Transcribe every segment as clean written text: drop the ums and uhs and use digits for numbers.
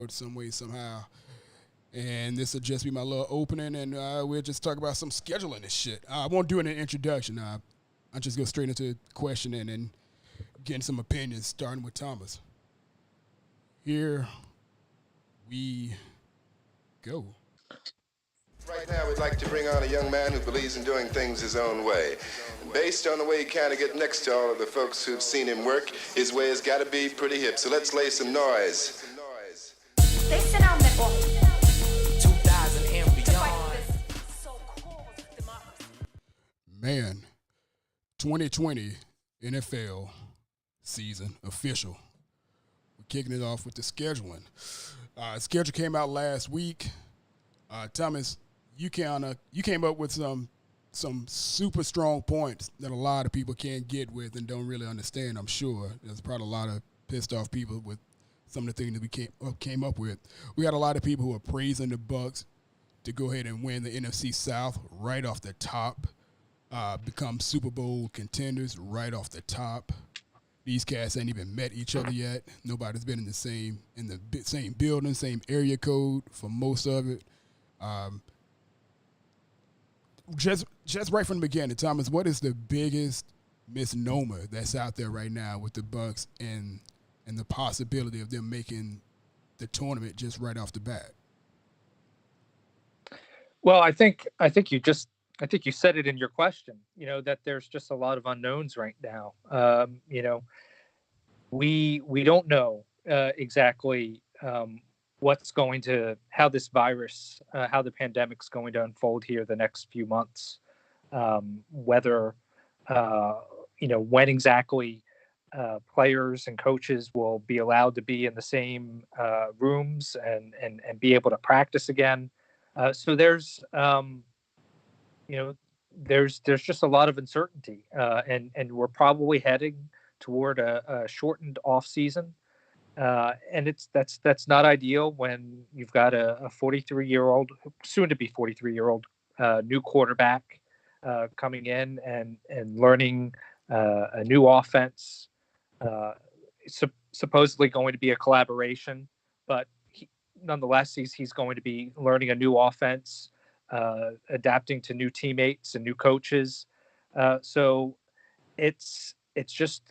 or some way, somehow. And this will just be my little opening, and we'll just talk about some scheduling and shit. I won't do an introduction. I'll just go straight into questioning and getting some opinions, starting with Thomas. Here we go. Right now, we'd like to bring on a young man who believes in doing things his own way. Based on the way he kind of get next to all of the folks who've seen him work, his way has got to be pretty hip. So let's lay some noise. They sit down there. 2000 and beyond. Man, 2020 NFL season official. We're kicking it off with the scheduling. Schedule came out last week. Thomas, you came up with some super strong points that a lot of people can't get with and don't really understand. I'm sure there's probably a lot of pissed off people with some of the things that we came up with. We got a lot of people who are praising the Bucks to go ahead and win the NFC South right off the top, become Super Bowl contenders right off the top. These cats ain't even met each other yet. Nobody's been in the same building, same area code for most of it. Just right from the beginning, Thomas, what is the biggest misnomer that's out there right now with the Bucks and the possibility of them making the tournament just right off the bat? Well, I think you said it in your question. That there's just a lot of unknowns right now. We don't know exactly how this virus, how the pandemic's going to unfold here the next few months. Whether when exactly players and coaches will be allowed to be in the same rooms and be able to practice again. So there's just a lot of uncertainty, and we're probably heading toward a shortened off season. And that's not ideal when you've got a 43-year-old, soon to be 43-year-old new quarterback coming in and learning a new offense. Supposedly going to be a collaboration, but nonetheless, he's going to be learning a new offense, adapting to new teammates and new coaches. So it's just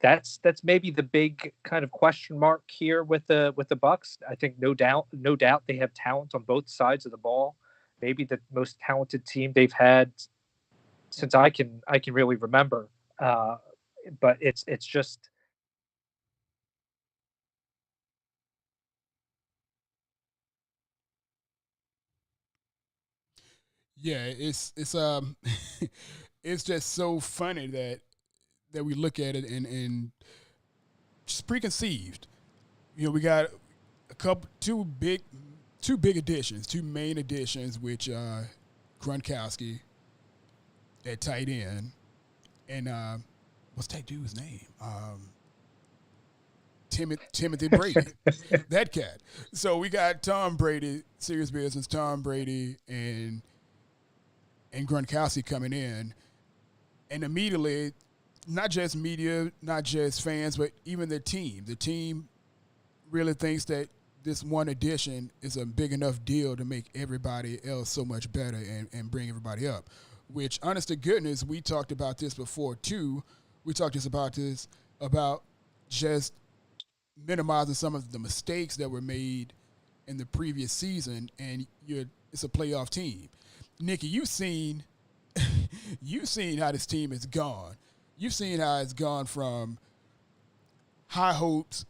that's maybe the big kind of question mark here with the Bucks. I think no doubt they have talent on both sides of the ball. Maybe the most talented team they've had since I can really remember. But it's just Yeah, it's it's just so funny that we look at it and just preconceived. We got two big additions, two main additions, which Gronkowski at tight end, and what's that dude's name? Timothy Brady, that cat. So we got Tom Brady, serious business, Tom Brady, and Gronkowski coming in, and immediately, not just media, not just fans, but even the team. The team really thinks that this one addition is a big enough deal to make everybody else so much better and bring everybody up. Which, honest to goodness, we talked about this before too. We talked about just minimizing some of the mistakes that were made in the previous season, and it's a playoff team. Nikki, you've seen how this team has gone. You've seen how it's gone from high hopes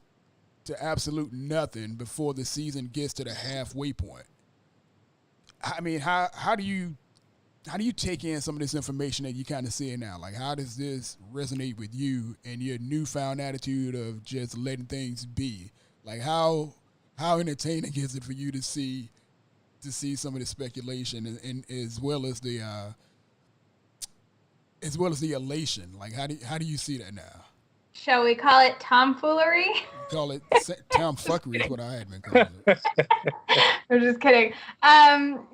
to absolute nothing before the season gets to the halfway point. I mean, how do you take in some of this information that you kind of see now? Like, how does this resonate with you and your newfound attitude of just letting things be? Like, how entertaining is it for you to see some of the speculation and as well as the elation? Like, how do you see that now? Shall we call it tomfoolery? Call it tomfuckery is what I had been calling it. I'm just kidding. No,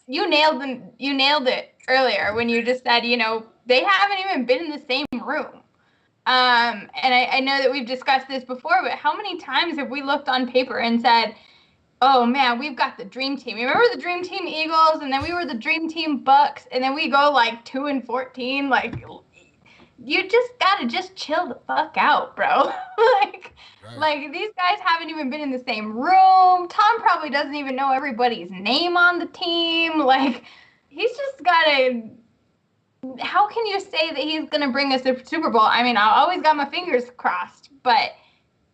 you nailed it earlier when you just said, they haven't even been in the same room. And I know that we've discussed this before, but how many times have we looked on paper and said, oh man, we've got the dream team. Remember the dream team Eagles, and then we were the dream team Bucks, and then we go like 2-14. Like, you just gotta just chill the fuck out, bro. like, Right. like these guys haven't even been in the same room. Tom probably doesn't even know everybody's name on the team. Like, he's just gotta. How can you say that he's gonna bring us a Super Bowl? I mean, I always got my fingers crossed, but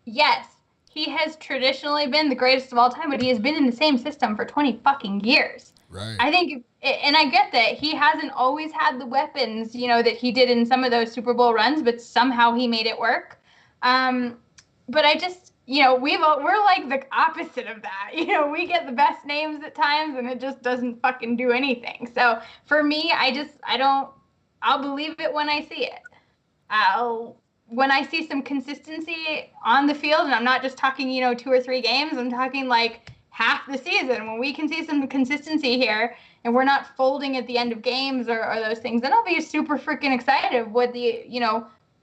yes, he has traditionally been the greatest of all time, but he has been in the same system for 20 fucking years. Right. I think, and I get that he hasn't always had the weapons, that he did in some of those Super Bowl runs, but somehow he made it work. But I just, we're like the opposite of that. We get the best names at times, and it just doesn't fucking do anything. So for me, I'll believe it when I see it. When I see some consistency on the field, and I'm not just talking, 2 or 3 games, I'm talking like half the season. When we can see some consistency here and we're not folding at the end of games or those things, then I'll be super freaking excited with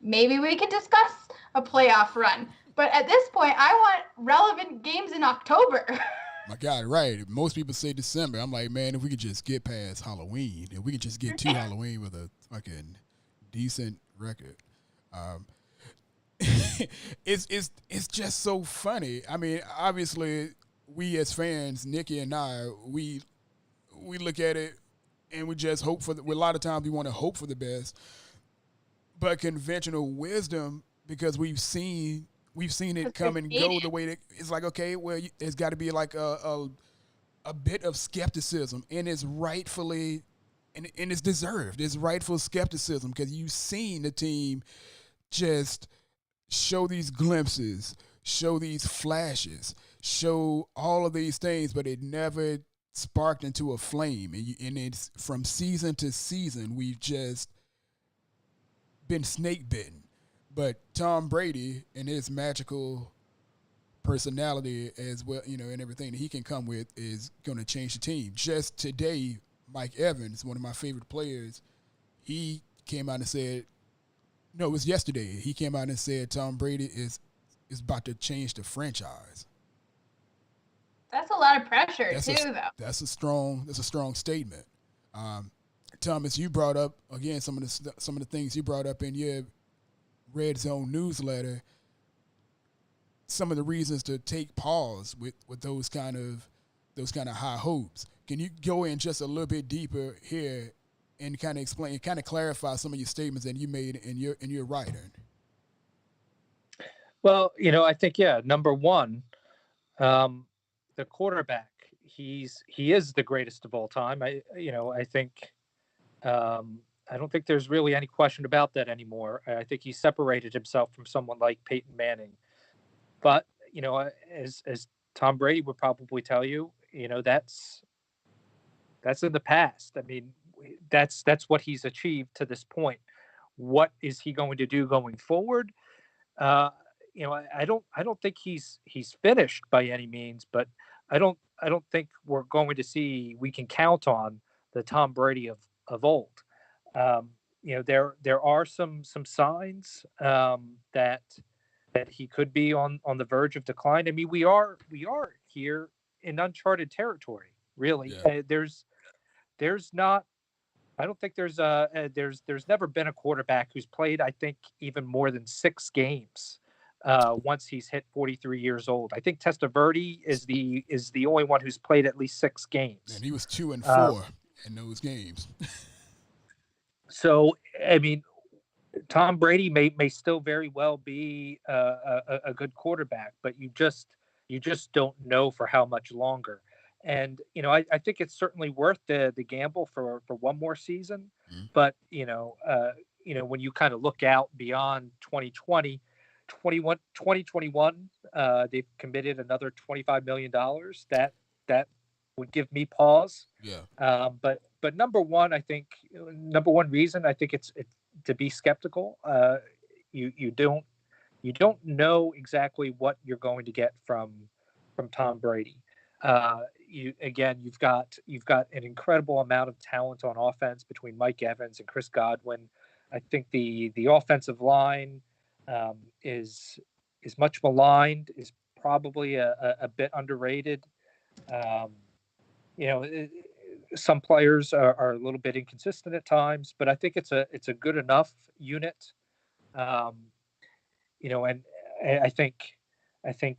maybe we could discuss a playoff run. But at this point, I want relevant games in October. My God, right. Most people say December. I'm like, man, if we could just get past Halloween, if we could just get to Halloween with a fucking decent record. It's just so funny. I mean, obviously, we as fans, Nikki and I, we look at it and we just hope for a lot of times we want to hope for the best, but conventional wisdom, because we've seen it come and go the way that it's like, okay, well, it's got to be like a bit of skepticism, and it's rightfully and it's deserved. It's rightful skepticism because you've seen the team just show these glimpses, show these flashes, show all of these things, but it never sparked into a flame. And it's from season to season, we've just been snake bitten. But Tom Brady and his magical personality as well, and everything that he can come with is going to change the team. Just today, Mike Evans, one of my favorite players, he came out and said, no, it was yesterday. He came out and said Tom Brady is about to change the franchise. That's a lot of pressure though. That's a strong statement. Thomas, you brought up again some of the things you brought up in your Red Zone newsletter. Some of the reasons to take pause with those kind of high hopes. Can you go in just a little bit deeper here and kind of explain, kind of clarify some of your statements that you made in your writing? Well, I think, number one, the quarterback, he is the greatest of all time. I think, I don't think there's really any question about that anymore. I think he separated himself from someone like Peyton Manning. But, as Tom Brady would probably tell you, that's in the past. I mean, that's what he's achieved to this point. What is he going to do going forward? I don't think he's finished by any means, but I don't think we're going to see, we can count on the Tom Brady of old. There are some signs that he could be on the verge of decline. I mean, we are here in uncharted territory, really. Yeah. There's not. I don't think there's never been a quarterback who's played, I think, even more than 6 games once he's hit 43 years old. I think Testaverde is the only one who's played at least 6 games. And he was 2-4 in those games. So, I mean, Tom Brady may still very well be a good quarterback, but you just don't know for how much longer. And I think it's certainly worth the gamble for one more season. Mm-hmm. But when you kind of look out beyond 2020, 2021, they've committed another $25 million. That would give me pause. Yeah. But number one reason I think it's to be skeptical. You don't know exactly what you're going to get from Tom Brady. You've got an incredible amount of talent on offense between Mike Evans and Chris Godwin. I think the offensive line is much maligned, is probably a bit underrated. Um, some players are a little bit inconsistent at times, but I think it's a good enough unit. Um, and I think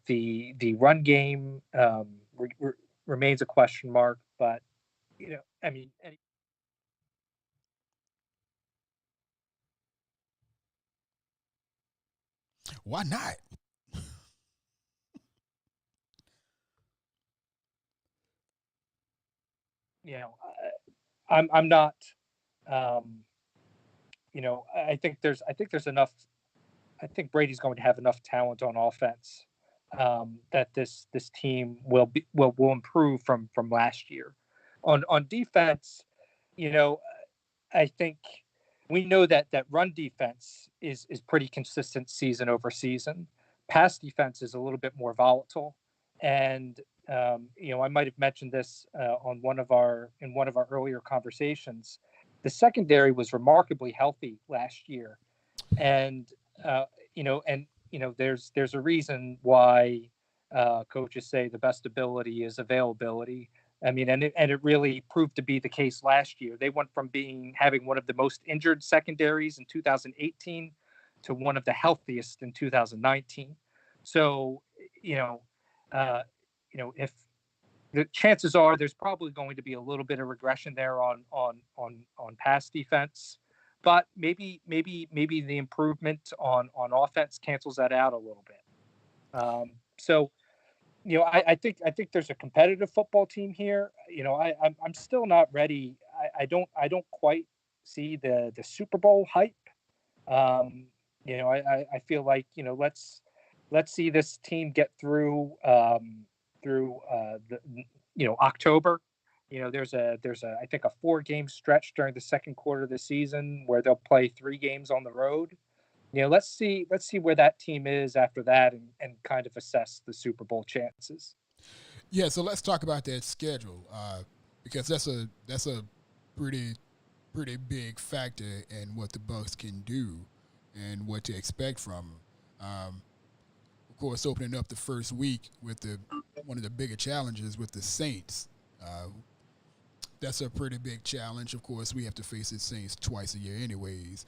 the run game remains a question mark, but I mean, Why not? you know, I'm not. Um, I think there's enough. I think Brady's going to have enough talent on offense that this team will improve from last year. On defense, you know, I think we know that run defense is pretty consistent season over season. Pass defense is a little bit more volatile, and I might have mentioned this on one of our earlier conversations. The secondary was remarkably healthy last year, and uh, there's a reason why coaches say the best ability is availability. I mean, and it really proved to be the case last year. They went from having one of the most injured secondaries in 2018 to one of the healthiest in 2019. So, you know, uh, if the chances are there's probably going to be a little bit of regression there on pass defense, but maybe the improvement on offense cancels that out a little bit. So I think there's a competitive football team here. I'm still not ready. I don't quite see the Super Bowl hype. Um, I feel like let's see this team get through the October. There's a I think a 4-game stretch during the second quarter of the season where they'll play 3 games on the road. Let's see where that team is after that, and kind of assess the Super Bowl chances. Yeah, so let's talk about that schedule because that's a pretty pretty big factor in what the Bucks can do and what to expect from them. Of course, opening up the first week with the one of the bigger challenges with the Saints. That's a pretty big challenge. Of course, we have to face the Saints twice a year, anyways.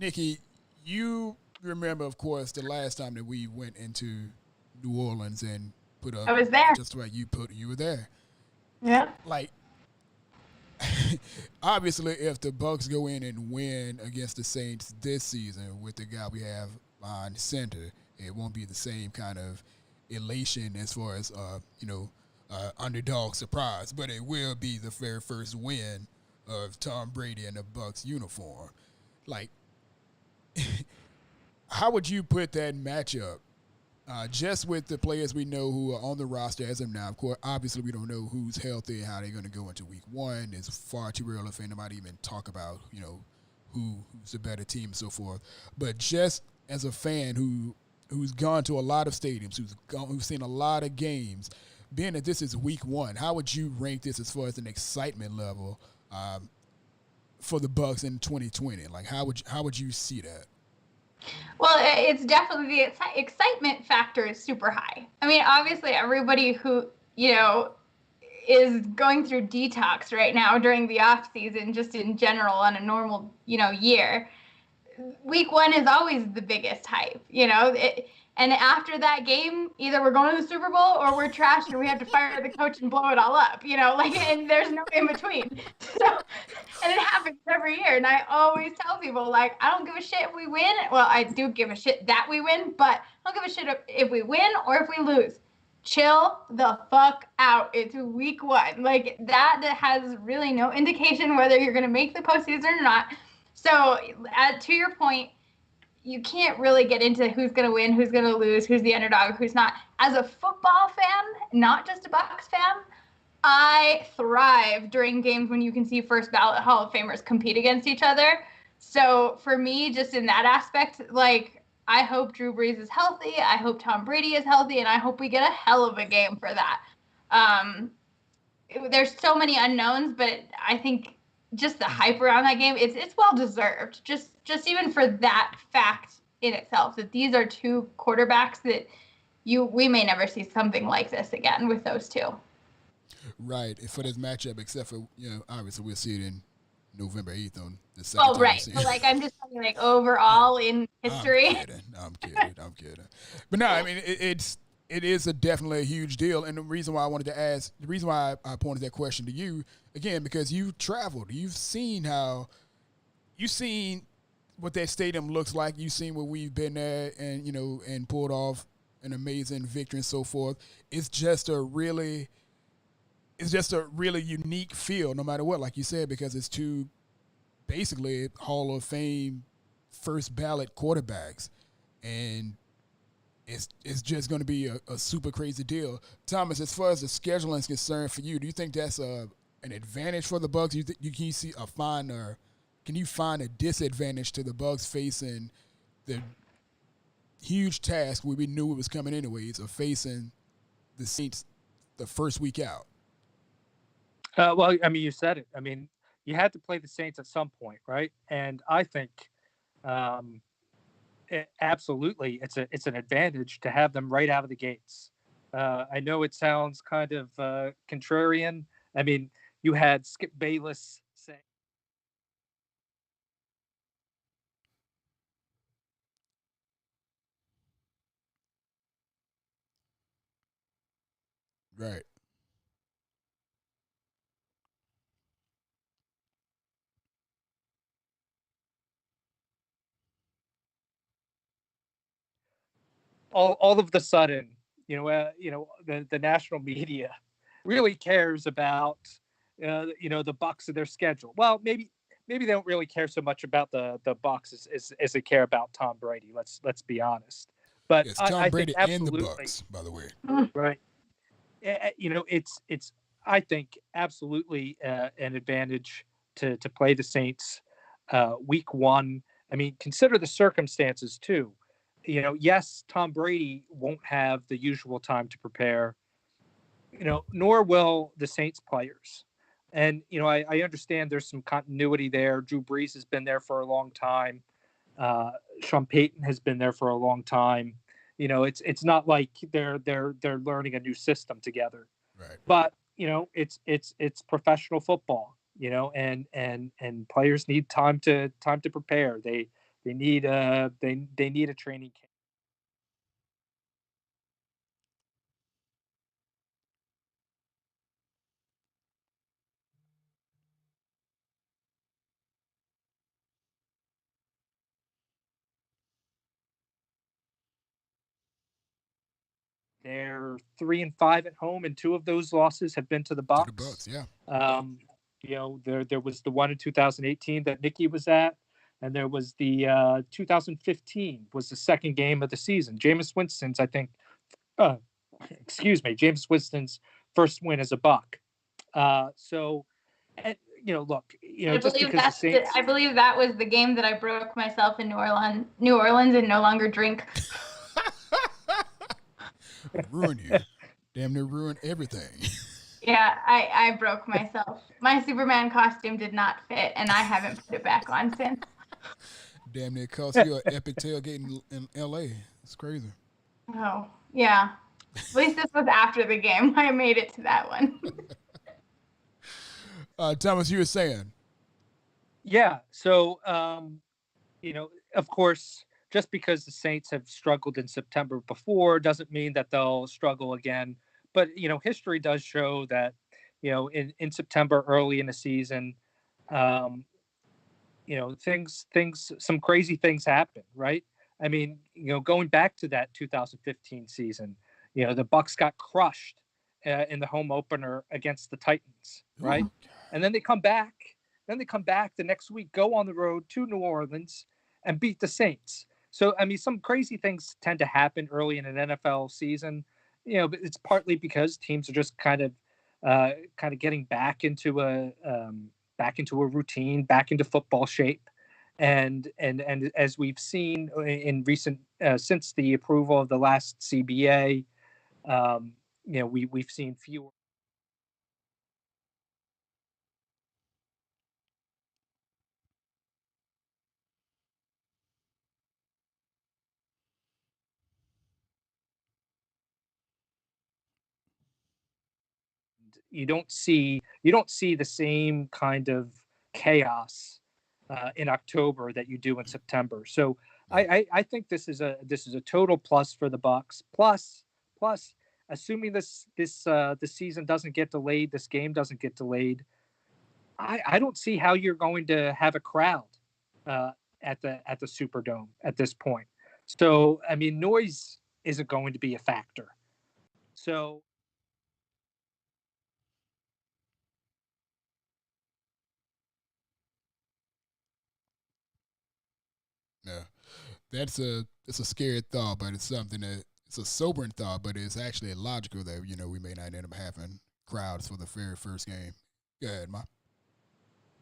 Nikki, you remember, of course, the last time that we went into New Orleans and put up I was there. just right. You were there. Yeah. Like, obviously, if the Bucks go in and win against the Saints this season with the guy we have behind center, it won't be the same kind of elation as far as underdog surprise, but it will be the very first win of Tom Brady in a Bucks uniform. Like, how would you put that matchup? Just with the players we know who are on the roster as of now. Of course, obviously we don't know who's healthy and how they're going to go into week one. It's far too early for anybody to even talk about, who's the better team and so forth. But just as a fan who's gone to a lot of stadiums, who's seen a lot of games, being that this is week one, how would you rank this as far as an excitement level for the Bucks in 2020? Like, how would you see that? Well, it's definitely the excitement factor is super high. I mean, obviously, everybody who, is going through detox right now during the off season, just in general on a normal, year, week one is always the biggest hype, and after that game, either we're going to the Super Bowl or we're trashed and we have to fire the coach and blow it all up, and there's no in between. So, and it happens every year. And I always tell people, like, I don't give a shit if we win. Well, I do give a shit that we win, but I don't give a shit if we win or if we lose. Chill the fuck out. It's week one. Like, that has really no indication whether you're going to make the postseason or not. So, to your point, you can't really get into who's going to win, who's going to lose, who's the underdog, who's not. As a football fan, not just a Bucs fan, I thrive during games when you can see first ballot Hall of Famers compete against each other. So for me, just in that aspect, like, I hope Drew Brees is healthy. I hope Tom Brady is healthy, and I hope we get a hell of a game for that. There's so many unknowns, but I think just the hype around that game, it's well deserved. Just even for that fact in itself. That these are two quarterbacks that we may never see something like this again with those two. Right. For this matchup, except for, obviously we'll see it in November 8th on the second Oh, time we right. see So it. like I'm just talking like overall in I'm history. kidding. I'm kidding. I'm kidding. But no, I mean it is definitely a huge deal, and the reason why I wanted to ask, the reason why I pointed that question to you again, because you traveled, you've seen what that stadium looks like, you've seen where we've been at, and and pulled off an amazing victory and so forth. It's just a really, it's just a really unique feel, no matter what, like you said, because it's two basically Hall of Fame first ballot quarterbacks, and it's just going to be a super crazy deal. Thomas, as far as the scheduling is concerned for you, do you think that's an advantage for the Bucks? You can see can you find a disadvantage to the Bucks facing the huge task where we knew it was coming anyways of facing the Saints the first week out? Well, I mean, you said it. I mean, you had to play the Saints at some point, right? And I think um, absolutely, it's an advantage to have them right out of the gates. I know it sounds kind of contrarian. I mean, you had Skip Bayless say, Right. all of the sudden, the national media really cares about the Bucks and their schedule. Well, maybe they don't really care so much about the Bucks as they care about Tom Brady. Let's be honest. But Yes, I Tom think Brady and the absolutely Bucks, by the way. right. It's I think absolutely an advantage to play the Saints week one. I mean, consider the circumstances too. Yes, Tom Brady won't have the usual time to prepare. Nor will the Saints players. And I understand there's some continuity there. Drew Brees has been there for a long time. Uh, Sean Payton has been there for a long time. It's not like they're learning a new system together. Right. But it's professional football. And players need time to prepare. They need they need a training camp. They're 3-5 at home, and two of those losses have been to the To the Bucks. Bucks, yeah. Um, there was the one in 2018 that Nikki was at, and there was the 2015 was the second game of the season. Jameis Winston's, I think, uh, excuse me, Jameis Winston's first win as a Buck. So, and, look, just because the Saints, I believe that was the game that I broke myself in New Orleans, and no longer drink. Ruin you. Damn near ruin everything. Yeah, I broke myself. My Superman costume did not fit, and I haven't put it back on since. Damn near cost you an epic tailgate in L.A. It's crazy. Oh, yeah. At least this was after the game. I made it to that one. Thomas, you were saying. yeah. So, of course, just because the Saints have struggled in September before doesn't mean that they'll struggle again. But history does show that in September, early in the season, um, some crazy things happen, right? I mean, going back to that 2015 season, the Bucks got crushed in the home opener against the Titans, right? Ooh. And then they come back. Then they come back the next week, go on the road to New Orleans, and beat the Saints. So I mean, some crazy things tend to happen early in an NFL season. But it's partly because teams are just kind of getting back into a routine, back into football shape. And as we've seen in recent since the approval of the last CBA, we've seen fewer. You don't see the same kind of chaos in October that you do in September. So I think this is a total plus for the Bucks. Plus, assuming this season doesn't get delayed, this game doesn't get delayed, I don't see how you're going to have a crowd uh, at the Superdome at this point. So I mean, noise isn't going to be a factor. So Yeah, it's a scary thought, but it's something that it's a sobering thought, but it's actually logical that we may not end up having crowds for the very first game. Go ahead, Ma.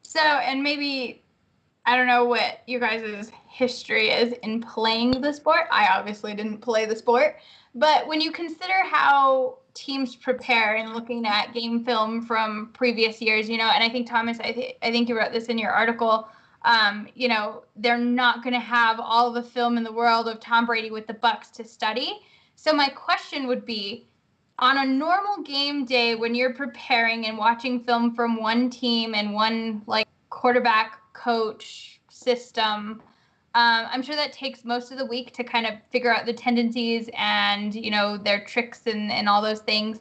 So, and maybe I don't know what you guys' history is in playing the sport. I obviously didn't play the sport. But when you consider how teams prepare and looking at game film from previous years, and I think, Thomas, I think you wrote this in your article, they're not going to have all the film in the world of Tom Brady with the Bucks to study. So my question would be, on a normal game day when you're preparing and watching film from one team and one like quarterback coach system, I'm sure that takes most of the week to kind of figure out the tendencies and their tricks and all those things.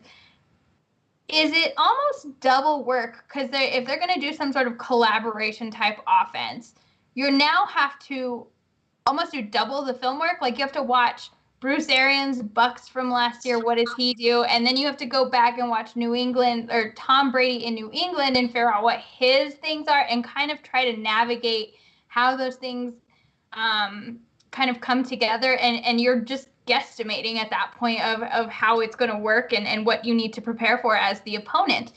Is it almost double work? Because if they're going to do some sort of collaboration type offense, you now have to almost do double the film work. Like, you have to watch Bruce Arians' Bucks from last year. What does he do? And then you have to go back and watch New England or Tom Brady in New England and figure out what his things are and kind of try to navigate how those things kind of come together. And you're just guesstimating at that point of how it's going to work and what you need to prepare for as the opponent.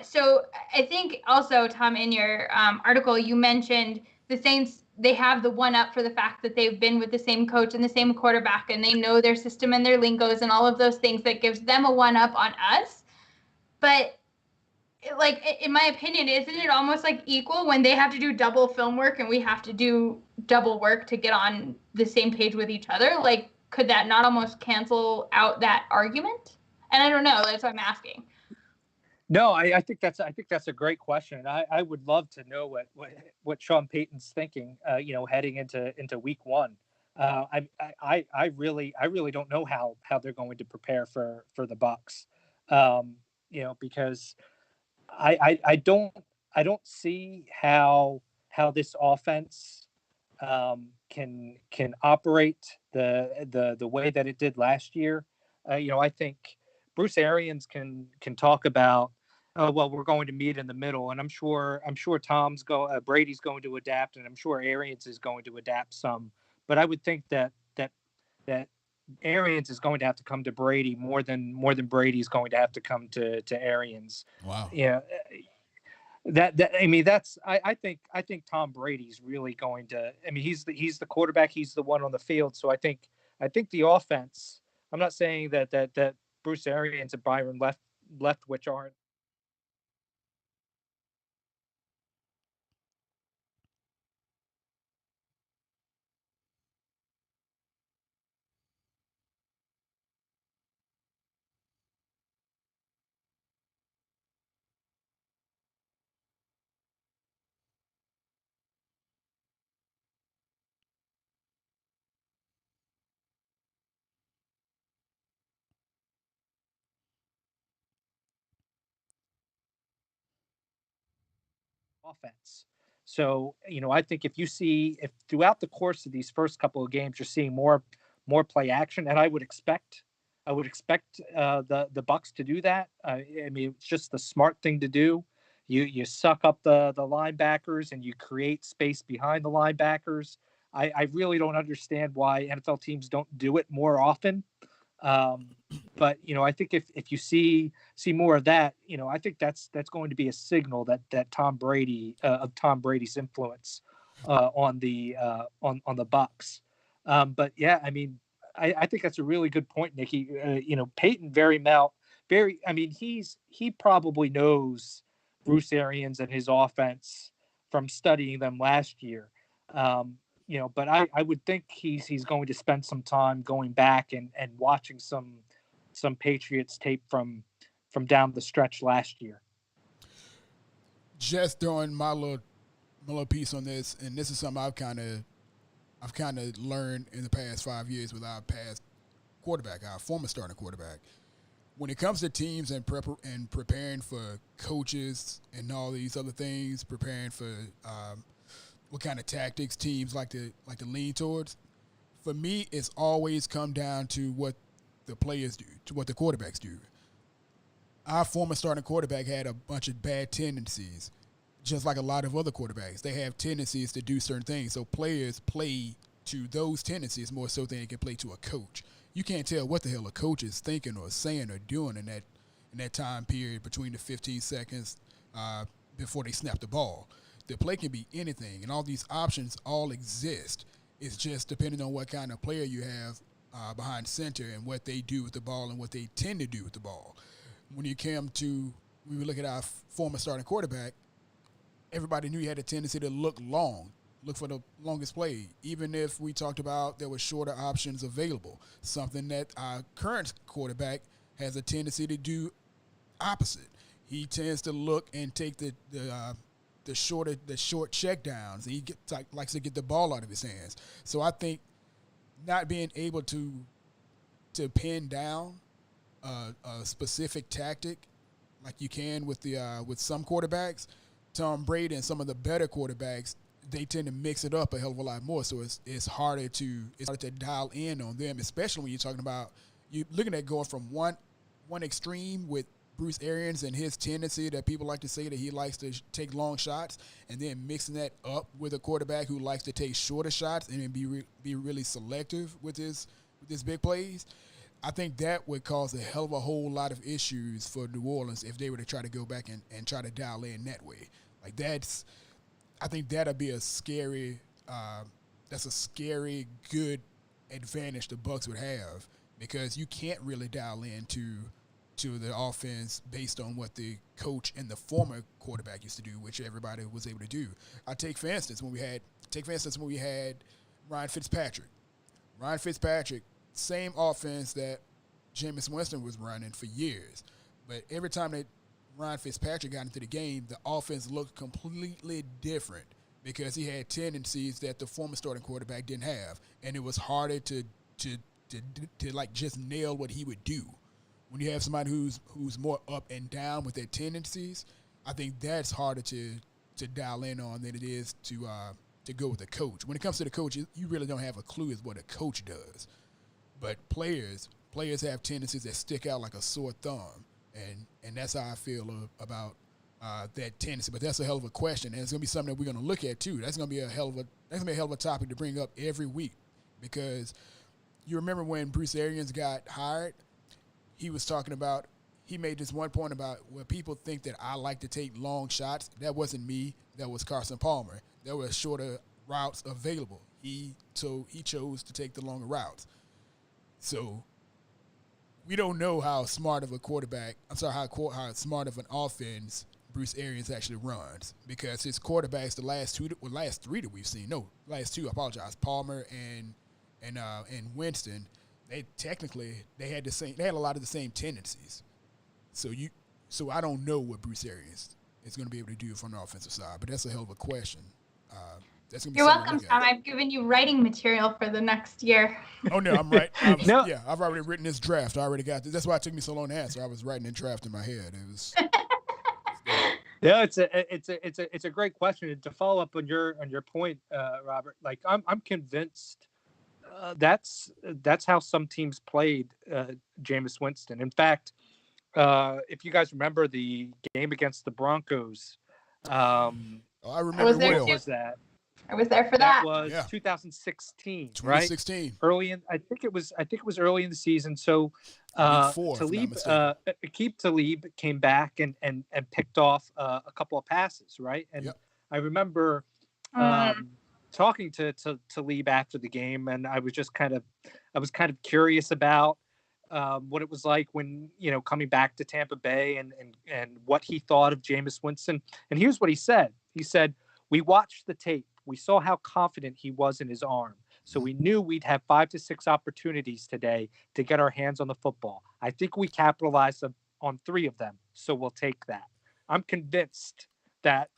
So I think also, Tom, in your article, you mentioned the Saints, they have the one up for the fact that they've been with the same coach and the same quarterback, and they know their system and their lingos and all of those things that gives them a one up on us. But like, in my opinion, isn't it almost like equal when they have to do double film work and we have to do double work to get on the same page with each other? Like, could that not almost cancel out that argument? And I don't know. That's what I'm asking. no, I think that's a great question. I would love to know what Sean Payton's thinking. Heading into week one. I really don't know how they're going to prepare for the Bucks. Because I don't see how this offense can operate the way that it did last year. I think Bruce Arians can talk about, oh well, we're going to meet in the middle, and I'm sure Brady's going to adapt, and I'm sure Arians is going to adapt some. But I would think that Arians is going to have to come to Brady more than Brady's going to have to come to Arians. Wow. Yeah, that I mean that's I think Tom Brady's really going to. I mean, he's the quarterback. He's the one on the field. So I think the offense. I'm not saying that Bruce Arians and Byron Leftwich aren't offense. So, I think if throughout the course of these first couple of games you're seeing more play action, and I would expect the Bucks to do that. I mean, it's just the smart thing to do. You suck up the linebackers and you create space behind the linebackers. I really don't understand why NFL teams don't do it more often. Um, but I think if you see more of that, I think that's going to be a signal that Tom Brady of Tom Brady's influence on the Bucks. But yeah, I mean, I think that's a really good point, Nikki. Peyton very. I mean, he probably knows Bruce Arians and his offense from studying them last year. But I would think he's going to spend some time going back and watching some Patriots tape from down the stretch last year. Just throwing my little piece on this, and this is something I've kind of learned in the past 5 years with our past quarterback, our former starting quarterback. When it comes to teams and preparing for coaches and all these other things, preparing for what kind of tactics teams like to lean towards, for me, it's always come down to what the players do, to what the quarterbacks do. Our former starting quarterback had a bunch of bad tendencies, just like a lot of other quarterbacks. They have tendencies to do certain things, so players play to those tendencies more so than they can play to a coach. You can't tell what the hell a coach is thinking or saying or doing in that time period between the 15 seconds before they snap the ball. The play can be anything, and all these options all exist. It's just depending on what kind of player you have behind center and what they do with the ball and what they tend to do with the ball. When we look at our former starting quarterback, everybody knew he had a tendency to look for the longest play, even if we talked about there were shorter options available, something that our current quarterback has a tendency to do opposite. He tends to look and take the short check downs. He likes to get the ball out of his hands. So I think not being able to pin down a specific tactic like you can with some quarterbacks, Tom Brady and some of the better quarterbacks, they tend to mix it up a hell of a lot more. So it's harder to dial in on them, especially when you're talking about you looking at going from one extreme with Bruce Arians and his tendency that people like to say that he likes to take long shots, and then mixing that up with a quarterback who likes to take shorter shots and then be really selective with his big plays. I think that would cause a hell of a whole lot of issues for New Orleans if they were to try to go back and try to dial in that way. Like I think that'd be a scary good advantage the Bucs would have, because you can't really dial into the offense based on what the coach and the former quarterback used to do, which everybody was able to do. I take for instance when we had Ryan Fitzpatrick. Ryan Fitzpatrick, same offense that Jameis Winston was running for years, but every time that Ryan Fitzpatrick got into the game, the offense looked completely different because he had tendencies that the former starting quarterback didn't have, and it was harder to like just nail what he would do. When you have somebody who's more up and down with their tendencies, I think that's harder to dial in on than it is to go with a coach. When it comes to the coach, you really don't have a clue as what a coach does. But players have tendencies that stick out like a sore thumb, and that's how I feel about that tendency. But that's a hell of a question, and it's gonna be something that we're gonna look at too. That's gonna be a hell of a topic to bring up every week, because you remember when Bruce Arians got hired, he made this one point about where people think that I like to take long shots. That wasn't me. That was Carson Palmer. There were shorter routes available. He chose to take the longer routes. So we don't know how smart of a quarterback, how smart of an offense Bruce Arians actually runs, because his quarterbacks, the last three that we've seen, Palmer and Winston, they had a lot of the same tendencies. So I don't know what Bruce Arians is going to be able to do from the offensive side, but that's a hell of a question. That's gonna be You're welcome, Tom. I've given you writing material for the next year. Oh no, I'm right. No. Yeah, I've already written this draft. I already got this. That's why it took me so long to answer. I was writing the draft in my head. It was. Yeah, it's a great question. And to follow up on your point, Robert, like I'm convinced that's how some teams played Jameis Winston. In fact, if you guys remember the game against the Broncos, I remember. I was there well. too. Was that? I was there for That that. was Yeah. 2016, 2016. right? Early in, I think it was early in the season. So Week 4, if I'm not mistaken. Aqib Talib came back and picked off a couple of passes, right? And Yep. I remember talking to Talib after the game, and I was kind of curious about what it was like when, coming back to Tampa Bay and what he thought of Jameis Winston. And here's what he said. He said, "We watched the tape. We saw how confident he was in his arm. So we knew we'd have 5 to 6 opportunities today to get our hands on the football. I think we capitalized on 3 of them, so we'll take that. I'm convinced that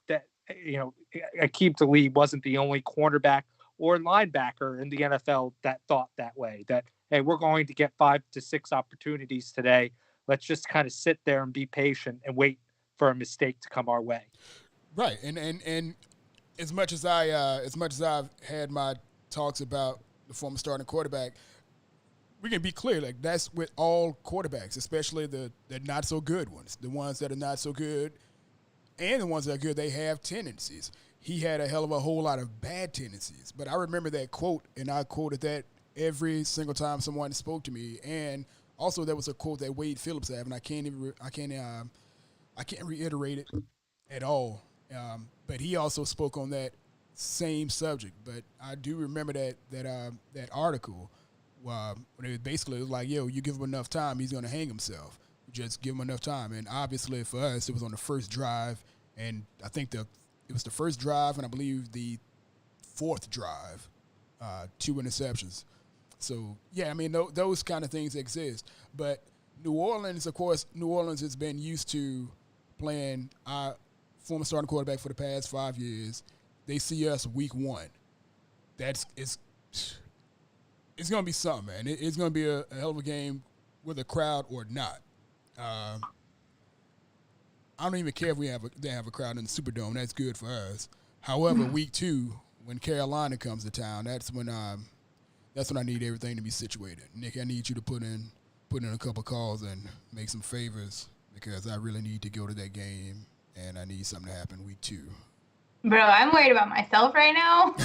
Aqib Talib wasn't the only cornerback or linebacker in the NFL that thought that way. That, hey, we're going to get 5 to 6 opportunities today. Let's just kind of sit there and be patient and wait for a mistake to come our way. Right, and as much as I've had my talks about the former starting quarterback, we can be clear, like that's with all quarterbacks, especially the not so good ones, the ones that are not so good, and the ones that are good. They have tendencies. He had a hell of a whole lot of bad tendencies, but I remember that quote, and I quoted that every single time someone spoke to me. And also, there was a quote that Wade Phillips had, and I can't reiterate it at all. But he also spoke on that same subject. But I do remember that article. When it basically was like, yo, you give him enough time, he's going to hang himself. Just give him enough time. And obviously for us, it was on the first drive, and I think it was the first drive, and I believe the fourth drive, 2 interceptions. So, yeah, I mean, those kind of things exist. But New Orleans, of course, has been used to playing our former starting quarterback for the past 5 years. They see us week 1. It's going to be something, man. It's going to be a hell of a game with a crowd or not. I don't even care if they have a crowd in the Superdome. That's good for us. However, week 2, when Carolina comes to town, that's when I need everything to be situated. Nick, I need you to put in a couple calls and make some favors, because I really need to go to that game, and I need something to happen week 2. Bro, I'm worried about myself right now.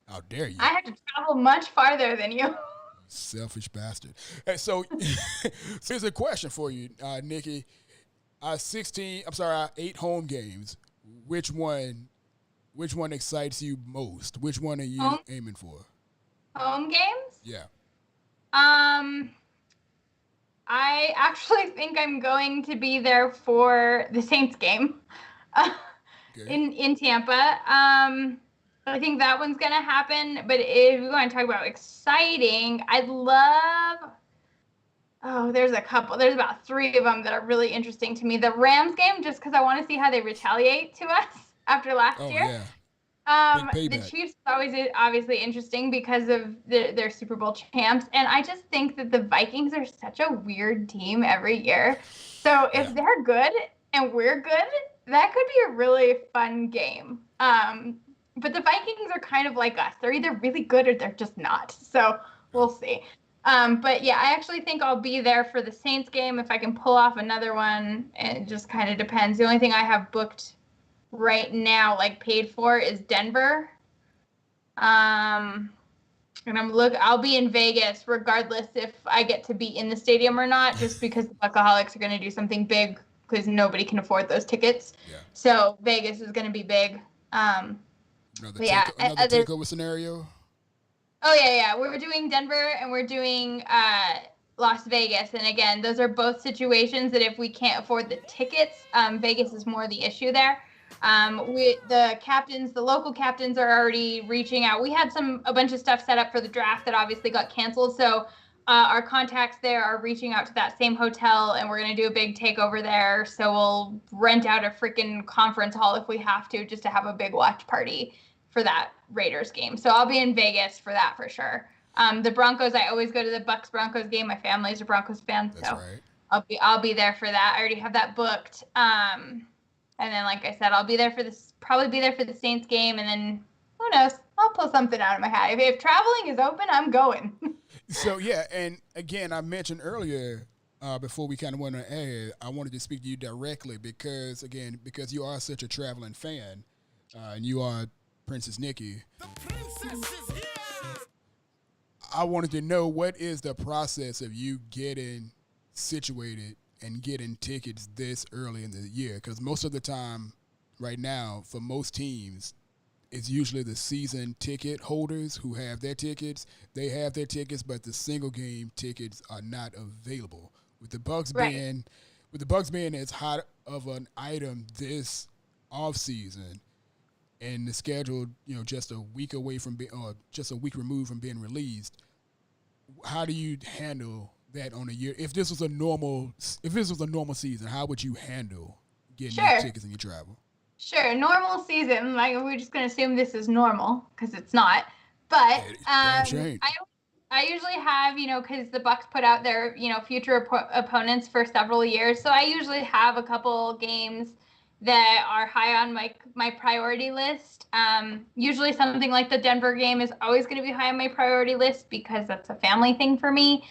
How dare you? I have to travel much farther than you. Selfish bastard. Hey, so here's a question for you, Nikki. 8 home games. Which one excites you most? Which one are you aiming for? Home games? Yeah. I actually think I'm going to be there for the Saints game in Tampa. I think that one's going to happen. But if we want to talk about exciting, there's a couple. There's about 3 of them that are really interesting to me. The Rams game, just because I want to see how they retaliate to us after last year. Yeah. The Chiefs is always obviously interesting because of their Super Bowl champs. And I just think that the Vikings are such a weird team every year. So if they're good and we're good, that could be a really fun game. But the Vikings are kind of like us. They're either really good or they're just not. So we'll see. But yeah, I actually think I'll be there for the Saints game. If I can pull off another one, it just kind of depends. The only thing I have booked right now, like paid for, is Denver. And I'll be in Vegas regardless if I get to be in the stadium or not, just because the Buckaholics are going to do something big because nobody can afford those tickets. Yeah. So Vegas is going to be big. Another takeover scenario? Oh, yeah. We're doing Denver and we're doing Las Vegas. And again, those are both situations that if we can't afford the tickets, Vegas is more the issue there. The local captains are already reaching out. We had a bunch of stuff set up for the draft that obviously got canceled. So our contacts there are reaching out to that same hotel, and we're going to do a big takeover there. So we'll rent out a freaking conference hall if we have to, just to have a big watch party for that Raiders game. So I'll be in Vegas for that for sure. The Broncos, I always go to the Bucs Broncos game. My family's a Broncos fan, so right. I'll be there for that. I already have that booked. And then, like I said, I'll be there probably be there for the Saints game, and then who knows? I'll pull something out of my hat. If traveling is open, I'm going. So yeah, and again, I mentioned earlier before we kind of went on air, I wanted to speak to you directly because you are such a traveling fan, and you are Princess Nikki. The princess is here. I wanted to know, what is the process of you getting situated and getting tickets this early in the year? Because most of the time right now, for most teams, it's usually the season ticket holders who have their tickets. They have their tickets, but the single game tickets are not available. With the Bucs being as hot of an item this off season, and the schedule, just a week away from just a week removed from being released, how do you handle that on a year? If this was a normal season, how would you handle getting Sure. your tickets and your travel? Sure, normal season. Like we're just gonna assume this is normal because it's not. But Damn shame. I usually have, because the Bucks put out their, future opponents for several years. So I usually have a couple games that are high on my priority list. Usually something like the Denver game is always going to be high on my priority list because that's a family thing for me.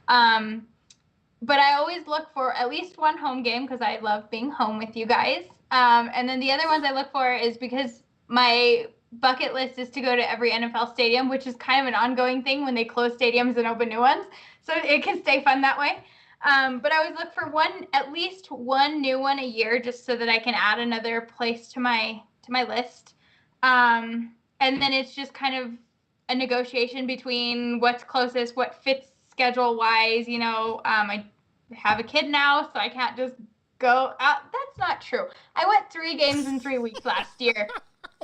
But I always look for at least one home game because I love being home with you guys. And then the other ones I look for is because my bucket list is to go to every NFL stadium, which is kind of an ongoing thing when they close stadiums and open new ones. So it can stay fun that way. But I always look for at least one new one a year, just so that I can add another place to my list. And then it's just kind of a negotiation between what's closest, what fits schedule wise. I have a kid now, so I can't just go out. That's not true. I went 3 games in 3 weeks last year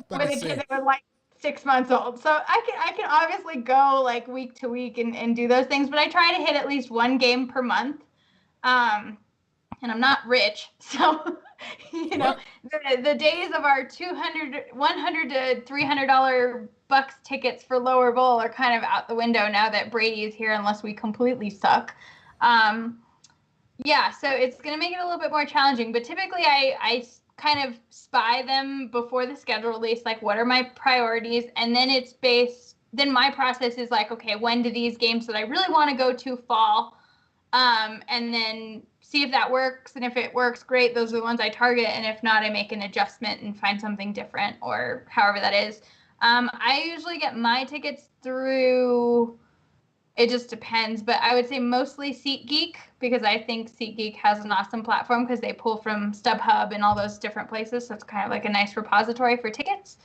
with a kid that was like 6 months old. So I can obviously go like week to week and do those things, but I try to hit at least one game per month. And I'm not rich, so the days of our $100 to $300 Bucks tickets for lower bowl are kind of out the window now that Brady is here, unless we completely suck. Yeah, so it's going to make it a little bit more challenging, but typically I kind of spy them before the schedule release, like what are my priorities, and then then my process is like, okay, when do these games that I really want to go to fall, and then see if that works, and if it works, great, those are the ones I target, and if not, I make an adjustment and find something different, or however that is. I usually get my tickets through... It just depends, but I would say mostly SeatGeek, because I think SeatGeek has an awesome platform because they pull from StubHub and all those different places. So it's kind of like a nice repository for tickets.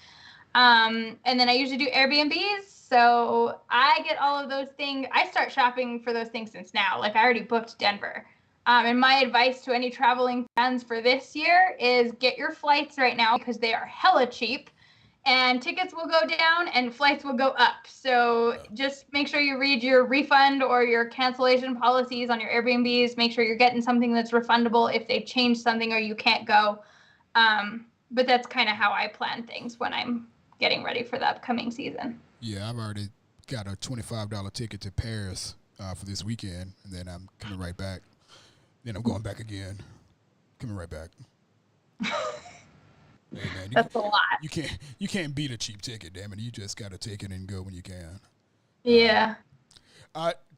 And then I usually do Airbnbs. So I get all of those things. I start shopping for those things since now. Like I already booked Denver. And my advice to any traveling fans for this year is get your flights right now because they are hella cheap. And tickets will go down and flights will go up. So just make sure you read your refund or your cancellation policies on your Airbnbs. Make sure you're getting something that's refundable if they change something or you can't go. But that's kind of how I plan things when I'm getting ready for the upcoming season. Yeah, I've already got a $25 ticket to Paris for this weekend, and then I'm coming right back. Then I'm going back again. Coming right back. Hey man, That's a lot. You can't beat a cheap ticket, damn it. You just got to take it and go when you can. Yeah.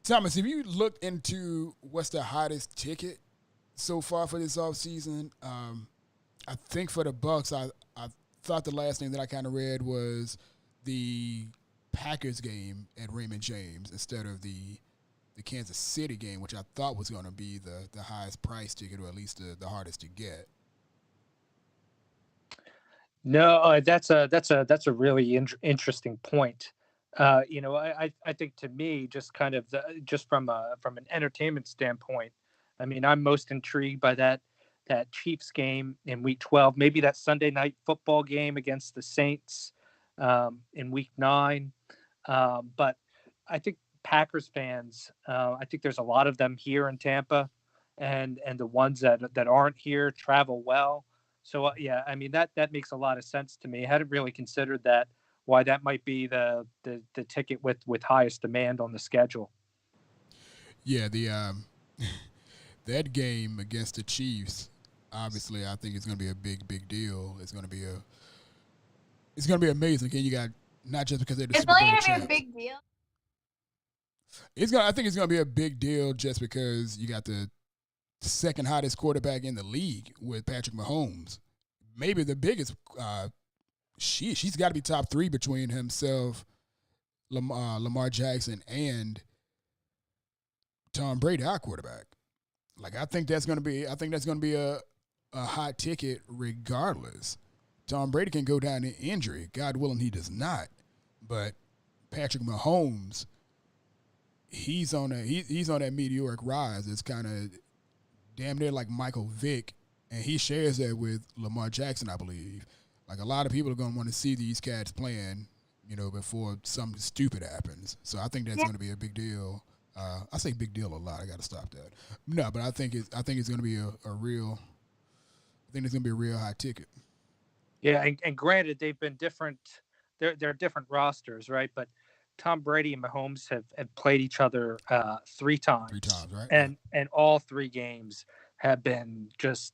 Thomas, have you looked into what's the hottest ticket so far for this offseason? I think for the Bucks, I thought the last thing that I kind of read was the Packers game at Raymond James instead of the Kansas City game, which I thought was going to be the highest price ticket, or at least the hardest to get. No, that's a really interesting point. I think to me, just kind of just from an entertainment standpoint, I mean, I'm most intrigued by that Chiefs game in Week 12, maybe that Sunday night football game against the Saints in Week 9. But I think Packers fans, I think there's a lot of them here in Tampa, and the ones that aren't here travel well. So yeah, I mean that makes a lot of sense to me. I hadn't really considered that, why that might be the ticket with highest demand on the schedule. Yeah, that game against the Chiefs, obviously, I think it's going to be a big deal. It's going to be amazing. Again, you got not just because they're the Super Bowl champs. It's really going to be a big deal. I think it's going to be a big deal just because you got the second hottest quarterback in the league with Patrick Mahomes. Maybe the biggest. She's got to be top 3 between himself, Lamar Jackson, and Tom Brady, our quarterback. Like I think that's going to be a hot ticket regardless. Tom Brady can go down in injury. God willing, he does not. But Patrick Mahomes, he's on that meteoric rise. It's kind of damn near like Michael Vick, and he shares that with Lamar Jackson, I believe. Like a lot of people are going to want to see these cats playing, before something stupid happens. So I think that's going to be a big deal I say big deal a lot. I got to stop that. No, but I think it's going to be a real. I think it's going to be a real high ticket. Yeah, and granted, they've been different. They're different rosters, right? But Tom Brady and Mahomes have played each other 3 times. 3 times, right? And all 3 games have been just.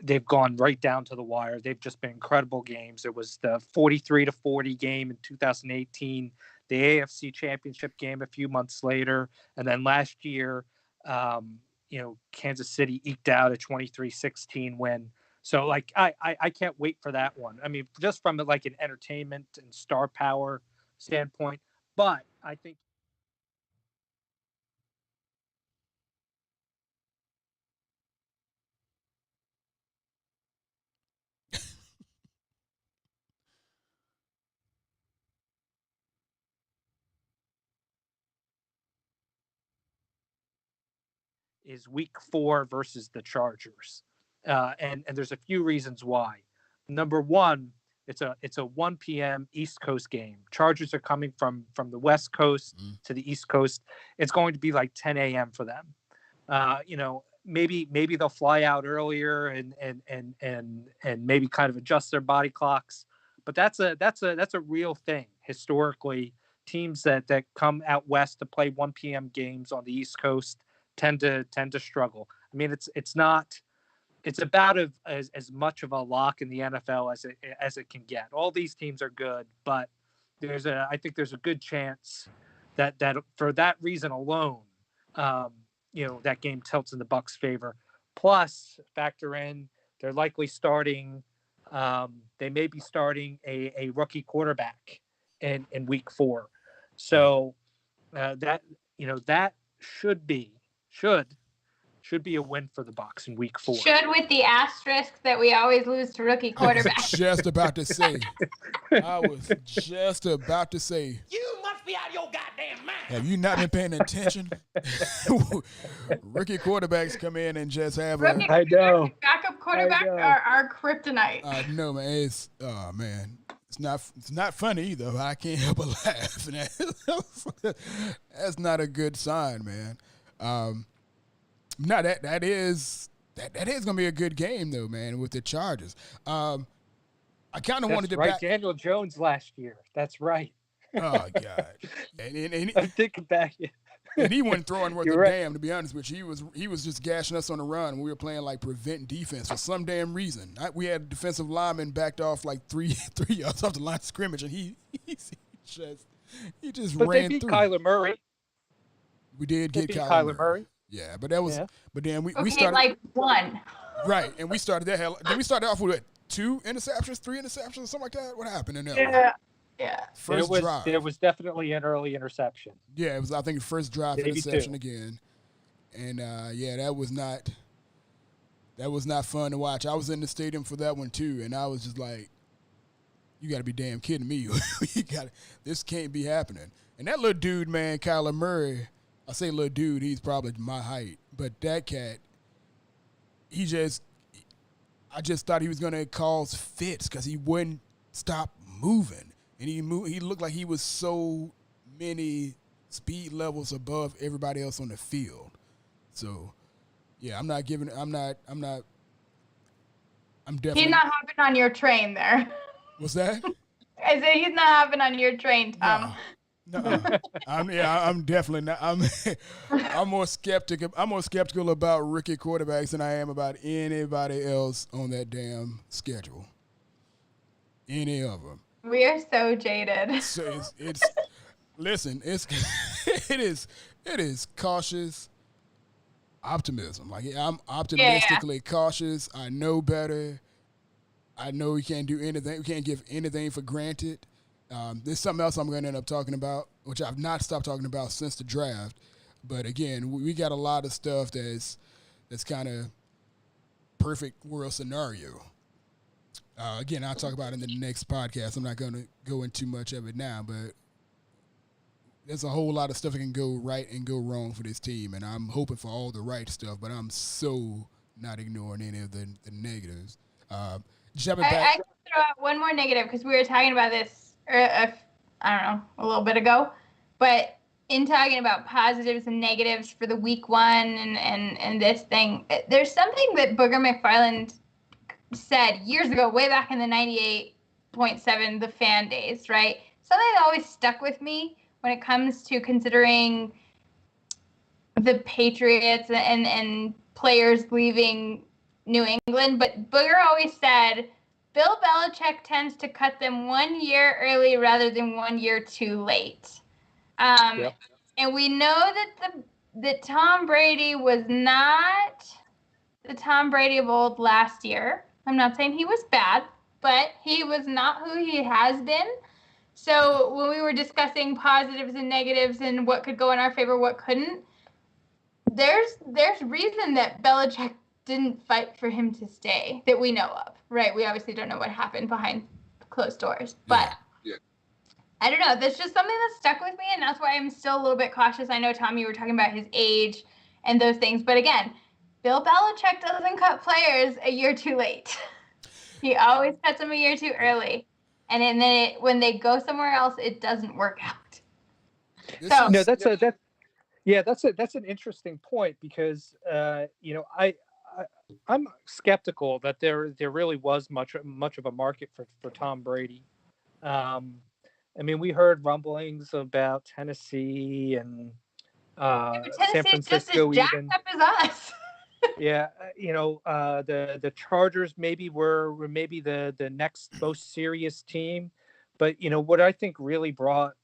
They've gone right down to the wire. They've just been incredible games. It was the 43-40 game in 2018, the AFC Championship game a few months later, and then last year, Kansas City eked out a 23-16 win. So, like, I can't wait for that one. I mean, just from like an entertainment and star power standpoint, but I think. Is week 4 versus the Chargers. And there's a few reasons why. Number one, it's a 1 p.m. East Coast game. Chargers are coming from the West Coast to the East Coast. It's going to be like 10 a.m. for them. Maybe they'll fly out earlier and maybe kind of adjust their body clocks. But that's a real thing historically. Teams that come out west to play 1 p.m. games on the East Coast tend to struggle. I mean, it's about as much of a lock in the NFL as it can get. All these teams are good, but I think there's a good chance that for that reason alone, that game tilts in the Bucs' favor. Plus, factor in they're likely starting. They may be starting a rookie quarterback in week 4, so that should be a win for the Bucs in week 4. Should, with the asterisk that we always lose to rookie quarterbacks. I was just about to say. You must be out of your goddamn mind. Have you not been paying attention? Rookie quarterbacks come in and just have I know. Backup quarterbacks are kryptonite. I know, man. It's not funny either. I can't help but laugh. That's not a good sign, man. No, that is gonna be a good game though, man, with the Chargers. I kind of wanted to Daniel Jones last year. That's right. Oh God, and I'm thinking back. And he wasn't throwing worth a right. damn, to be honest with you. He was just gashing us on the run. We were playing like prevent defense for some damn reason. We had a defensive lineman backed off like three yards off the line of scrimmage, and he just but ran they beat through. Kyler Murray. We did get Kyler Murray. Yeah, but that was. Yeah. But then we Okay, started like 1. right, and we started that hell. Then we started off with what, 2 interceptions, 3 interceptions, something like that. What happened in that one? Yeah. First drive. There was definitely an early interception. Yeah, it was. I think first drive Maybe interception 2. again, and that was not fun to watch. I was in the stadium for that one too, and I was just like, "You got to be damn kidding me! This can't be happening." And that little dude, man, Kyler Murray. I say little dude, he's probably my height, but that cat, I just thought he was gonna cause fits because he wouldn't stop moving. And he looked like he was so many speed levels above everybody else on the field. So, yeah, I'm definitely. He's not hopping on your train there. What's that? I said he's not hopping on your train, Tom. No. I'm definitely not. I'm more skeptical about rookie quarterbacks than I am about anybody else on that damn schedule. Any of them. We are so jaded. So listen, it is cautious optimism. Like, I'm optimistically cautious. I know better. I know we can't do anything. We can't give anything for granted. There's something else I'm going to end up talking about, which I've not stopped talking about since the draft. But again, we got a lot of stuff that's kind of perfect world scenario. Again, I'll talk about it in the next podcast. I'm not going to go into much of it now, but there's a whole lot of stuff that can go right and go wrong for this team, and I'm hoping for all the right stuff, but I'm so not ignoring any of the negatives. Jumping back. I can throw out one more negative because we were talking about this, I don't know, a little bit ago. But in talking about positives and negatives for the week one and this thing, there's something that Booger McFarland said years ago, way back in the 98.7 The Fan days, right? Something that always stuck with me when it comes to considering the Patriots and players leaving New England. But Booger always said, Bill Belichick tends to cut them 1 year early rather than 1 year too late. Yep. And we know that Tom Brady was not the Tom Brady of old last year. I'm not saying he was bad, but he was not who he has been. So when we were discussing positives and negatives and what could go in our favor, what couldn't, there's reason that Belichick didn't fight for him to stay that we know of, right? We obviously don't know what happened behind closed doors, but I don't know. That's just something that stuck with me, and that's why I'm still a little bit cautious. I know, Tom, you were talking about his age and those things, but again, Bill Belichick doesn't cut players a year too late. He always cuts them a year too early, and then when they go somewhere else, it doesn't work out. That's an interesting point because I'm skeptical that there really was much of a market for Tom Brady. I mean, we heard rumblings about Tennessee and San Tennessee's Francisco just as even. jacked up as us. Yeah, the Chargers were maybe the next most serious team, but what I think really brought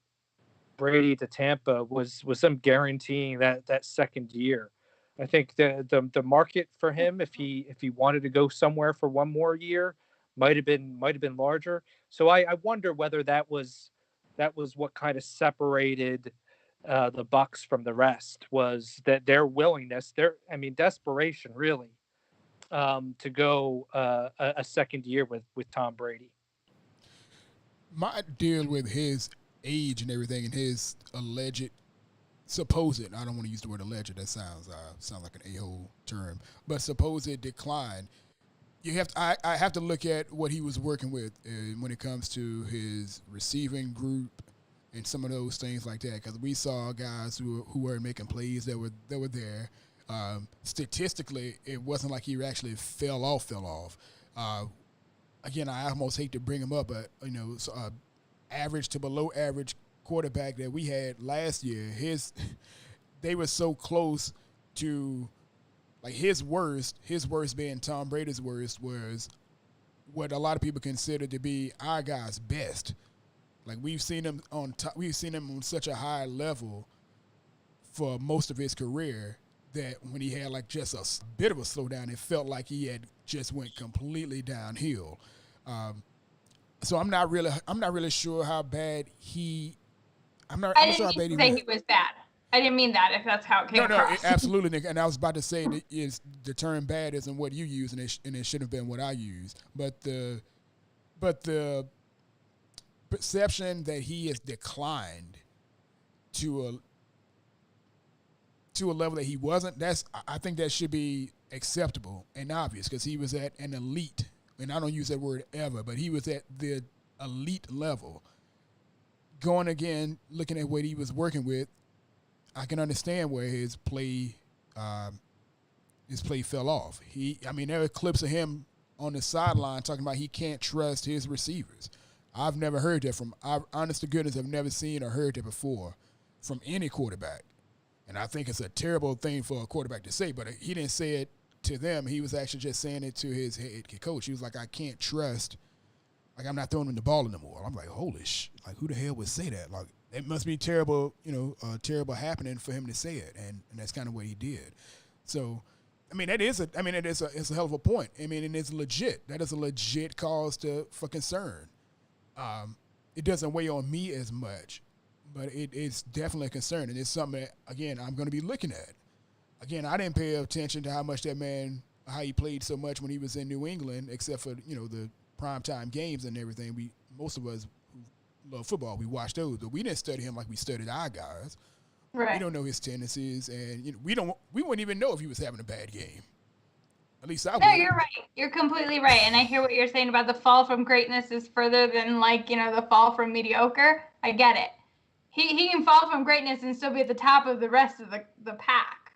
Brady to Tampa was them guaranteeing that second year. I think the market for him, if he wanted to go somewhere for one more year, might have been larger. So I wonder whether that was what kind of separated the Bucs from the rest, was that their willingness, desperation really, to go a second year with Tom Brady. My deal with his age and everything and his alleged supposed, I don't want to use the word alleged, that sounds like an a-hole term, but supposed decline. I have to look at what he was working with when it comes to his receiving group and some of those things like that, because we saw guys who were making plays that were there. Statistically, it wasn't like he actually fell off. Again, I almost hate to bring him up, but average to below average quarterback that we had last year, they were so close to, like, his worst being Tom Brady's worst was what a lot of people consider to be our guy's best. Like, we've seen him on such a high level for most of his career that when he had like just a bit of a slowdown, it felt like he had just went completely downhill. So I'm not really sure how bad he. I'm not sure how bad he went. He was bad. I didn't mean that. If that's how it came across. No, absolutely, Nick. And I was about to say that is the term "bad" isn't what you use, and it should have been what I used. But the perception that he has declined to a level that he wasn't, I think that should be acceptable and obvious, because he was at an elite, and I don't use that word ever, but he was at the elite level. Going again, looking at what he was working with, I can understand where his play fell off. There are clips of him on the sideline talking about he can't trust his receivers. I've never heard that honest to goodness, I've never seen or heard that before from any quarterback. And I think it's a terrible thing for a quarterback to say, but he didn't say it to them. He was actually just saying it to his head coach. He was like, I can't trust, like, I'm not throwing him the ball anymore. I'm like, holy like, who the hell would say that? Like, it must be terrible, terrible happening for him to say it. And that's kind of what he did. So, it's a hell of a point. And it's legit. That is a legit cause for concern. It doesn't weigh on me as much, but it's definitely a concern. And it's something that, again, I'm going to be looking at. Again, I didn't pay attention to how he played so much when he was in New England, except for, the primetime games and everything. Most of us who love football, we watched those, but we didn't study him like we studied our guys. Right. We don't know his tendencies, and we wouldn't even know if he was having a bad game. At least I would. No, you're right. You're completely right. And I hear what you're saying about the fall from greatness is further than, the fall from mediocre. I get it. he can fall from greatness and still be at the top of the rest of the pack.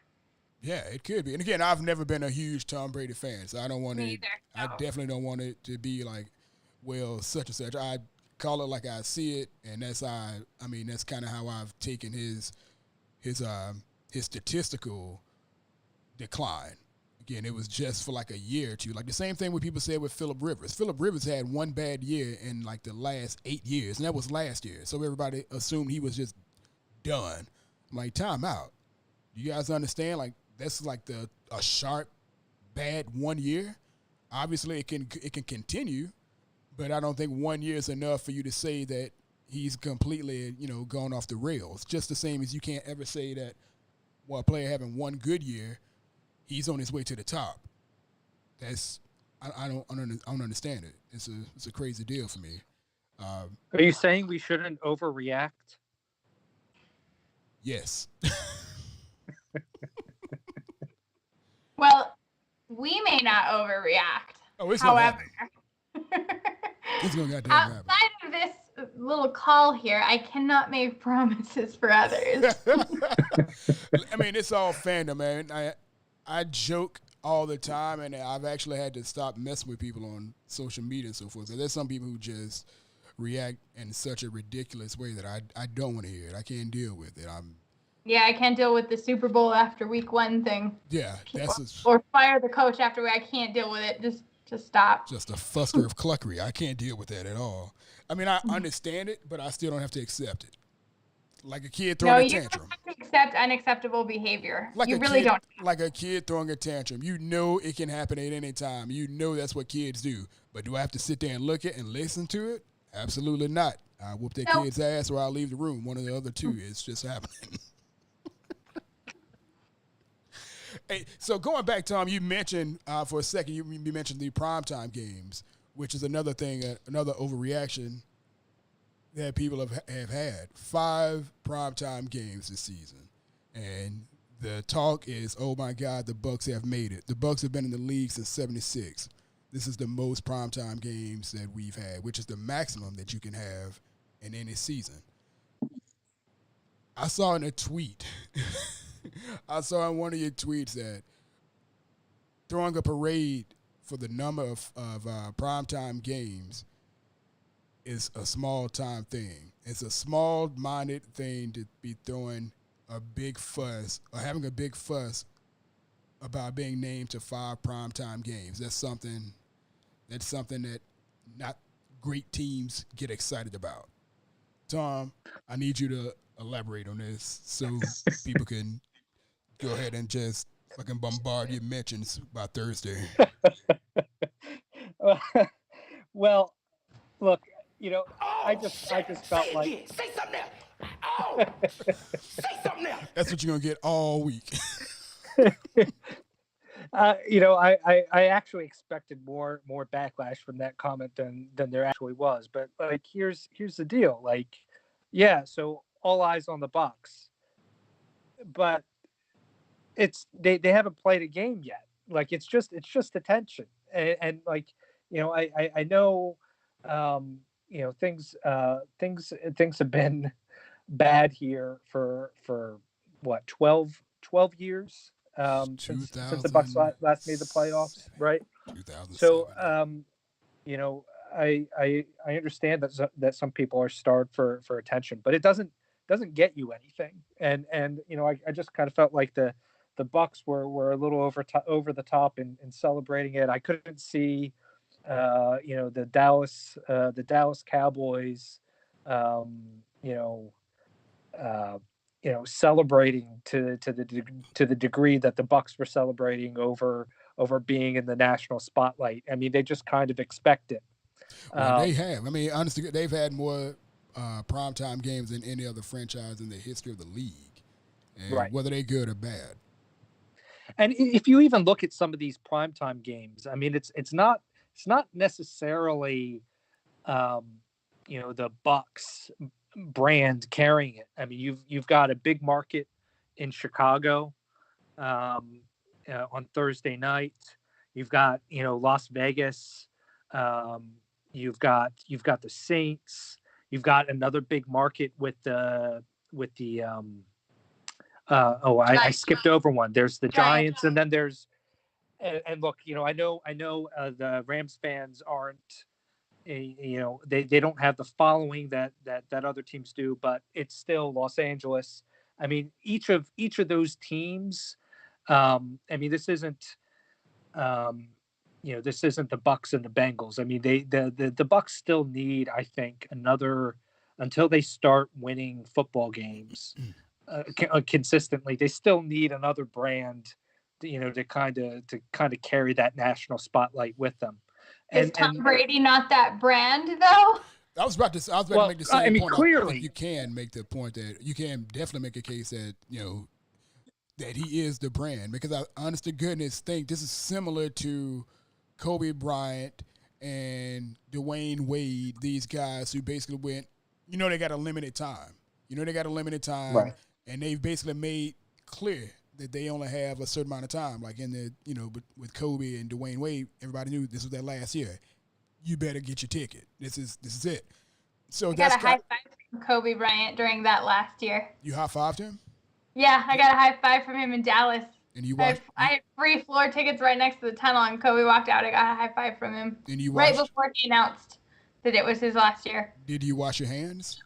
Yeah, it could be. And again, I've never been a huge Tom Brady fan, so I don't want Me it. either. I No. definitely don't want it to be like, well, such and such. I call it like I see it, and that's how. I mean, that's kind of how I've taken his statistical decline. Again, it was just for like a year or two. Like the same thing what people said with Phillip Rivers. Phillip Rivers had one bad year in like the last 8 years, and that was last year. So everybody assumed he was just done. I'm like, time out. You guys understand? Like that's like a sharp, bad 1 year. Obviously, it can continue, but I don't think 1 year is enough for you to say that he's completely gone off the rails. Just the same as you can't ever say that while a player having one good year, he's on his way to the top. That's I don't understand it. It's a crazy deal for me. Are you saying we shouldn't overreact? Yes. Well, we may not overreact. Oh, it's gonna However, happen. It's gonna goddamn happen. outside of this little call here, I cannot make promises for others. I mean, it's all fandom, man. I joke all the time, and I've actually had to stop messing with people on social media and so forth. There's some people who just react in such a ridiculous way that I don't want to hear it. I can't deal with it. Yeah, I can't deal with the Super Bowl after week 1 thing. Yeah, that's or fire the coach after I can't deal with it. Just stop. just a fuster of cluckery. I can't deal with that at all. I mean, I understand it, but I still don't have to accept it. Like a kid throwing a tantrum. You don't have to accept unacceptable behavior. Like you a really kid, don't. Like a kid throwing a tantrum. You know it can happen at any time. You know that's what kids do. But do I have to sit there and look at and listen to it? Absolutely not. I whoop that kid's ass or I'll leave the room. One of the other two. It's just happening. Hey, so going back, Tom, you mentioned for a second, you mentioned the primetime games, which is another thing, another overreaction that people have had. 5 primetime games this season. And the talk is, oh my God, the Bucks have made it. The Bucks have been in the league since '76. This is the most primetime games that we've had, which is the maximum that you can have in any season. I saw in a tweet, I saw in one of your tweets that throwing a parade for the number of primetime games is a small-time thing. It's a small-minded thing to be throwing a big fuss or having a big fuss about being named to 5 primetime games. That's something that not great teams get excited about. Tom, I need you to elaborate on this so people can go ahead and just fucking bombard your mentions by Thursday. Well, look, I just felt say like again. Say something else. Oh, say something else. That's what you're gonna get all week. I actually expected more backlash from that comment than there actually was. But like, here's the deal. Like, yeah, so all eyes on the Bucks, but they haven't played a game yet. Like, it's just attention, and like, I know, things have been bad here for what 12 years since the Bucks last made the playoffs, right? 2007. So I understand that some people are starved for attention, but it doesn't get you anything. And I just kind of felt like the Bucks were a little over the top in celebrating it. I couldn't see the Dallas Cowboys celebrating to the degree that the Bucks were celebrating over being in the national spotlight. I mean, they just kind of expect it. Well, they have. I mean, honestly, they've had more primetime games than any other franchise in the history of the league, and right. Whether they're good or bad. And if you even look at some of these primetime games, I mean, it's not necessarily the Bucks brand carrying it. I mean, you've got a big market in Chicago on Thursday night. You've got Las Vegas. You've got the Saints. You've got another big market with the I skipped over one. There's the Giants, and then there's and look, I know the Rams fans aren't they don't have the following that other teams do, but it's still Los Angeles. I mean, each of those teams. I mean, this isn't this isn't the Bucks and the Bengals. I mean, the Bucks still need, I think, another until they start winning football games consistently. They still need another brand, to kind of carry that national spotlight with them. Is Tom Brady not that brand though? I was about to make the same point. Clearly, I think you can make the point that you can definitely make a case that that he is the brand, because I honest to goodness think this is similar to Kobe Bryant and Dwayne Wade. These guys who basically went, they got a limited time. right. And they've basically made clear that they only have a certain amount of time. Like in the, with Kobe and Dwayne Wade, everybody knew this was their last year. You better get your ticket. This is it. So I got a high five from Kobe Bryant during that last year. You high-fived him? Yeah, I got a high five from him in Dallas. And you I had free floor tickets right next to the tunnel, and Kobe walked out. I got a high five from him. And you right before he announced that it was his last year. Did you wash your hands?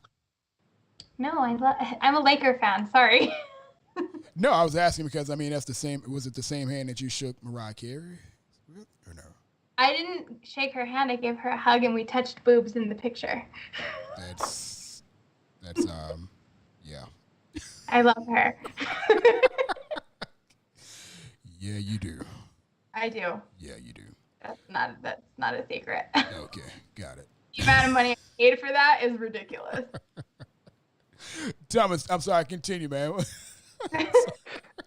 No, I'm a Laker fan. Sorry. No, I was asking because, I mean, that's the same. Was it the same hand that you shook Mariah Carey with, or no? I didn't shake her hand. I gave her a hug, and we touched boobs in the picture. That's yeah. I love her. Yeah, you do. I do. Yeah, you do. That's not a secret. Okay, got it. The amount of money I paid for that is ridiculous. Thomas, I'm sorry. Continue, man.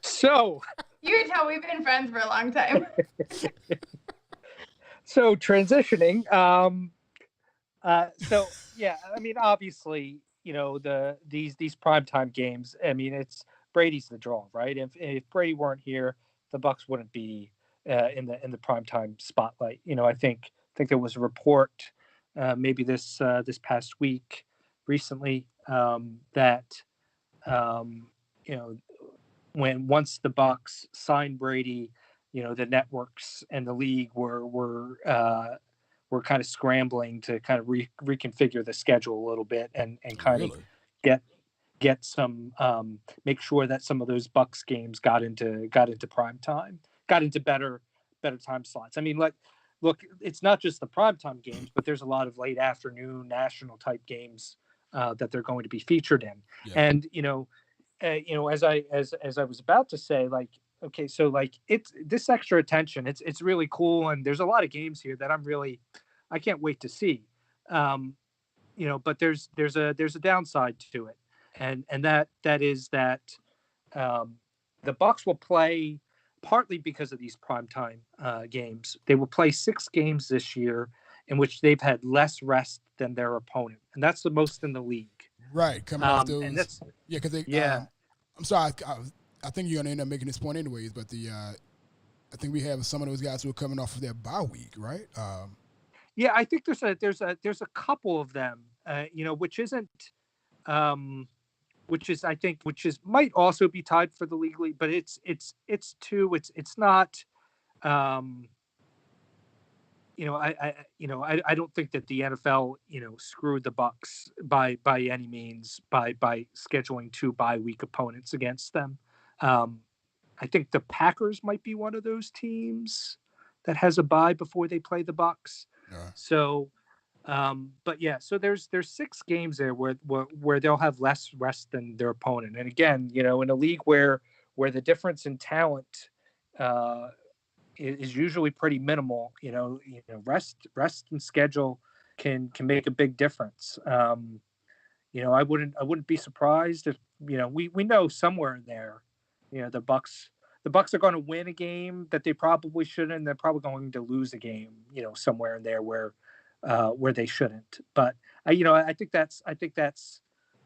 So you can tell we've been friends for a long time. So transitioning, so yeah, I mean, obviously, these primetime games. I mean, it's Brady's the draw, right? If Brady weren't here, the Bucks wouldn't be in the primetime spotlight. I think there was a report maybe this past week recently that once the Bucks signed Brady, the networks and the league were kind of scrambling to kind of reconfigure the schedule a little bit and kind of get some make sure that some of those Bucks games got into prime time, got into better time slots. I mean, look, it's not just the primetime games, but there's a lot of late afternoon national type games that they're going to be featured in. Yeah. And as I was about to say, okay, so it's this extra attention. It's really cool, and there's a lot of games here that I can't wait to see. But there's a downside to it, and that is that the Bucks will play. Partly because of these primetime games, they will play 6 games this year in which they've had less rest than their opponent, and that's the most in the league. Right, coming off those. And that's, because they. Yeah. I'm sorry. I think you're going to end up making this point anyways, but I think we have some of those guys who are coming off of their bye week, right? Yeah, I think there's a couple of them, which isn't. Which might also be tied for the league lead, but it's not. I don't think that the NFL screwed the Bucks by any means by scheduling 2 bye week opponents against them. I think the Packers might be one of those teams that has a bye before they play the Bucks. So. But yeah, so there's 6 games there where they'll have less rest than their opponent. And again, in a league where the difference in talent is usually pretty minimal, rest and schedule can make a big difference. I wouldn't be surprised if we know somewhere in there, the Bucks are going to win a game that they probably shouldn't. And they're probably going to lose a game, somewhere in there where they shouldn't. But I think that's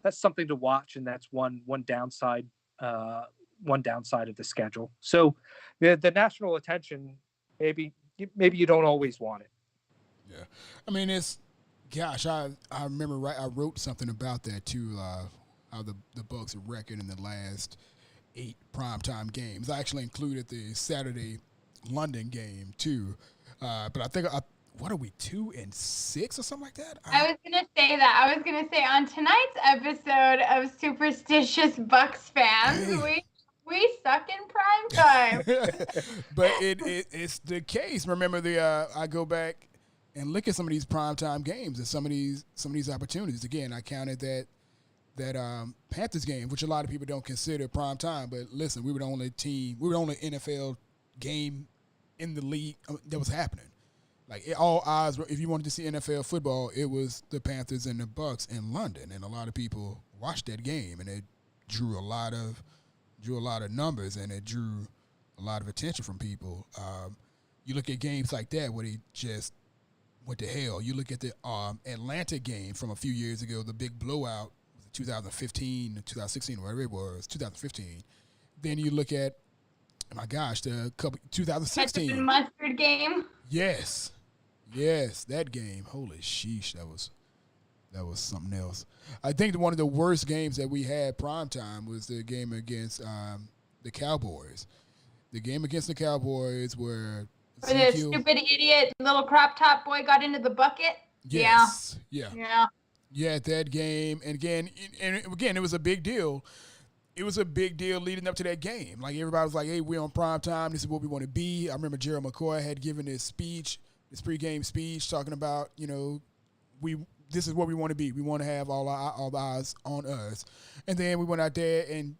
something to watch, and that's one downside of the schedule. So the national attention, maybe you don't always want it. Yeah, I mean, it's Gosh, I remember I wrote something about that too. How the Bucks' record in the last 8 primetime games. I actually included the Saturday London game too. But I think what are we 2-6 or something like that? I was gonna say that. I was gonna say on tonight's episode of Superstitious Bucks fans, Hey. we suck in prime time. But it's the case. Remember I go back and look at some of these primetime games and some of these opportunities. Again, I counted that Panthers game, which a lot of people don't consider prime time. But listen, we were the only NFL game in the league that was happening. Like all eyes, if you wanted to see NFL football, it was the Panthers and the Bucks in London, and a lot of people watched that game, and it drew a lot of numbers, and it drew a lot of attention from people. You look at games like that where they just went to hell. You look at the Atlanta game from a few years ago, the big blowout, 2015, 2016, whatever it was, 2015. Then you look at, oh my gosh, the couple 2016 Ketchup and mustard game. Yes, that game. Holy sheesh, that was something else. I think one of the worst games that we had primetime was the game against the Cowboys. The game against the Cowboys where Where the stupid idiot little crop top boy got into the bucket. Yes. Yeah. Yeah, that game. And again, it was a big deal. It was a big deal leading up to that game. Like, everybody was like, hey, we're on prime time. This is what we want to be. I remember Gerald McCoy had given his pregame speech talking about, this is what we want to be. We want to have all the eyes on us. And then we went out there and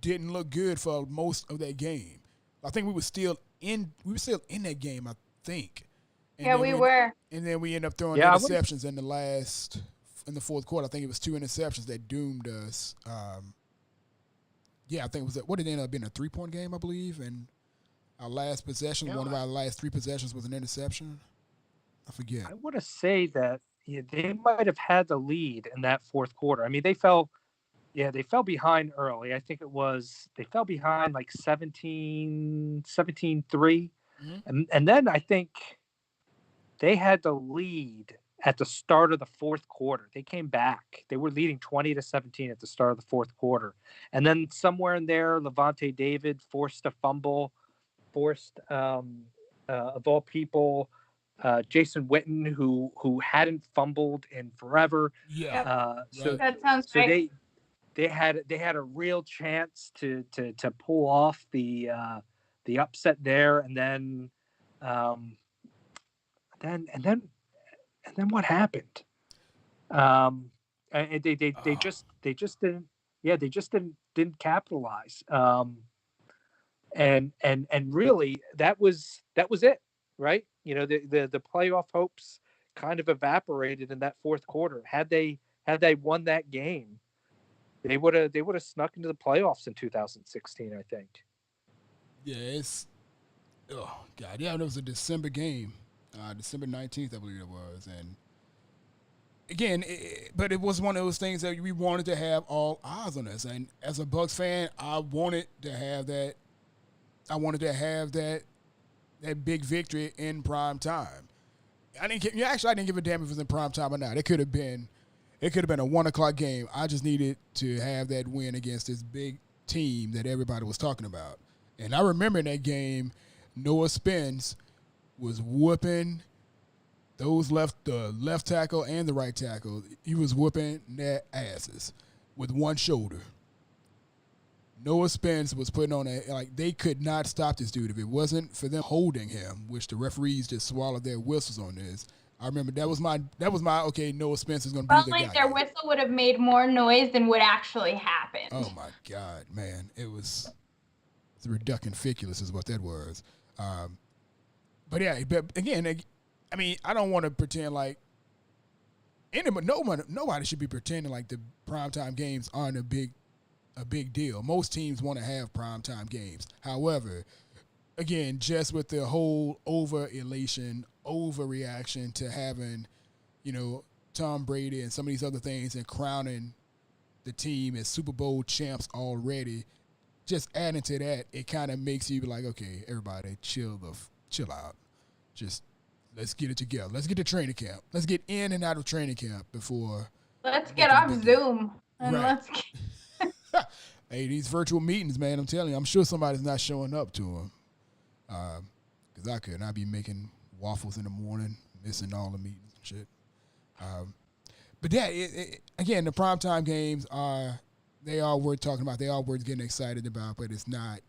didn't look good for most of that game. I think we were still in that game, I think. And we were. And then we ended up throwing interceptions in the fourth quarter. I think it was 2 interceptions that doomed us. I think it was what did it end up being, a 3-point game, I believe, and our last possession, one of our last 3 possessions was an interception. I forget. I want to say that they might have had the lead in that fourth quarter. I mean, they fell behind early. I think they fell behind like 17-3. Mm-hmm. And then I think they had the lead at the start of the fourth quarter. They came back. They were leading 20-17 at the start of the fourth quarter. And then somewhere in there, Levante David forced a fumble, of all people, Jason Witten, who hadn't fumbled in forever. Yeah. So that sounds right. They had a real chance to pull off the upset there, and then what happened? They just didn't capitalize. And really that was it, right? The playoff hopes kind of evaporated in that fourth quarter. Had they won that game, they would have snuck into the playoffs in 2016, I think. Yeah, oh God, yeah, it was a December game. December 19th, I believe it was. And again, but it was one of those things that we wanted to have all eyes on us. And as a Bucks fan, I wanted to have that. I wanted to have that big victory in prime time. I didn't give a damn if it was in prime time or not. It could have been a 1:00 game. I just needed to have that win against this big team that everybody was talking about. And I remember in that game, Noah Spence was whooping the left tackle and the right tackle. He was whooping their asses with one shoulder. Noah Spence was putting on they could not stop this dude. If it wasn't for them holding him, which the referees just swallowed their whistles on this. I remember that was my okay, Noah Spence is going to be the guy. Their whistle would have made more noise than what actually happened. Oh my God, man. It's ridiculous is what that was. But yeah, but again, I mean, I don't want to pretend like nobody should be pretending like the primetime games aren't a big deal. Most teams want to have primetime games. However, again, just with the whole overreaction to having, Tom Brady and some of these other things and crowning the team as Super Bowl champs already, just adding to that, it kind of makes you be like, okay, everybody chill out. Just let's get it together. Let's get to training camp. Let's get in and out of training camp before. Let's get off Zoom and Right. let's get... Hey, these virtual meetings, man, I'm telling you, I'm sure somebody's not showing up to them. Because I couldn't. I'd be making waffles in the morning, missing all the meetings and shit. But yeah, again, the primetime games they are worth talking about. They are worth getting excited about, but it's not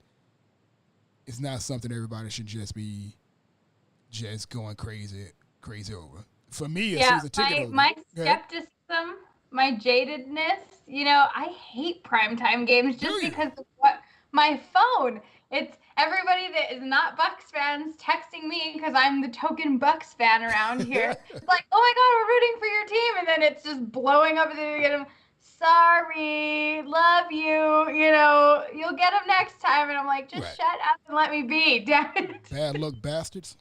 something everybody should just be going crazy over. For me, a season ticket holder. My skepticism, my jadedness, I hate primetime games just because of what my phone. It's everybody that is not Bucks fans texting me because I'm the token Bucks fan around here. It's like, oh my God, we're rooting for your team. And then it's just blowing up at the beginning. Sorry, love you. You'll get them next time. And I'm like, just shut up and let me be. Damn it. Bad luck bastards.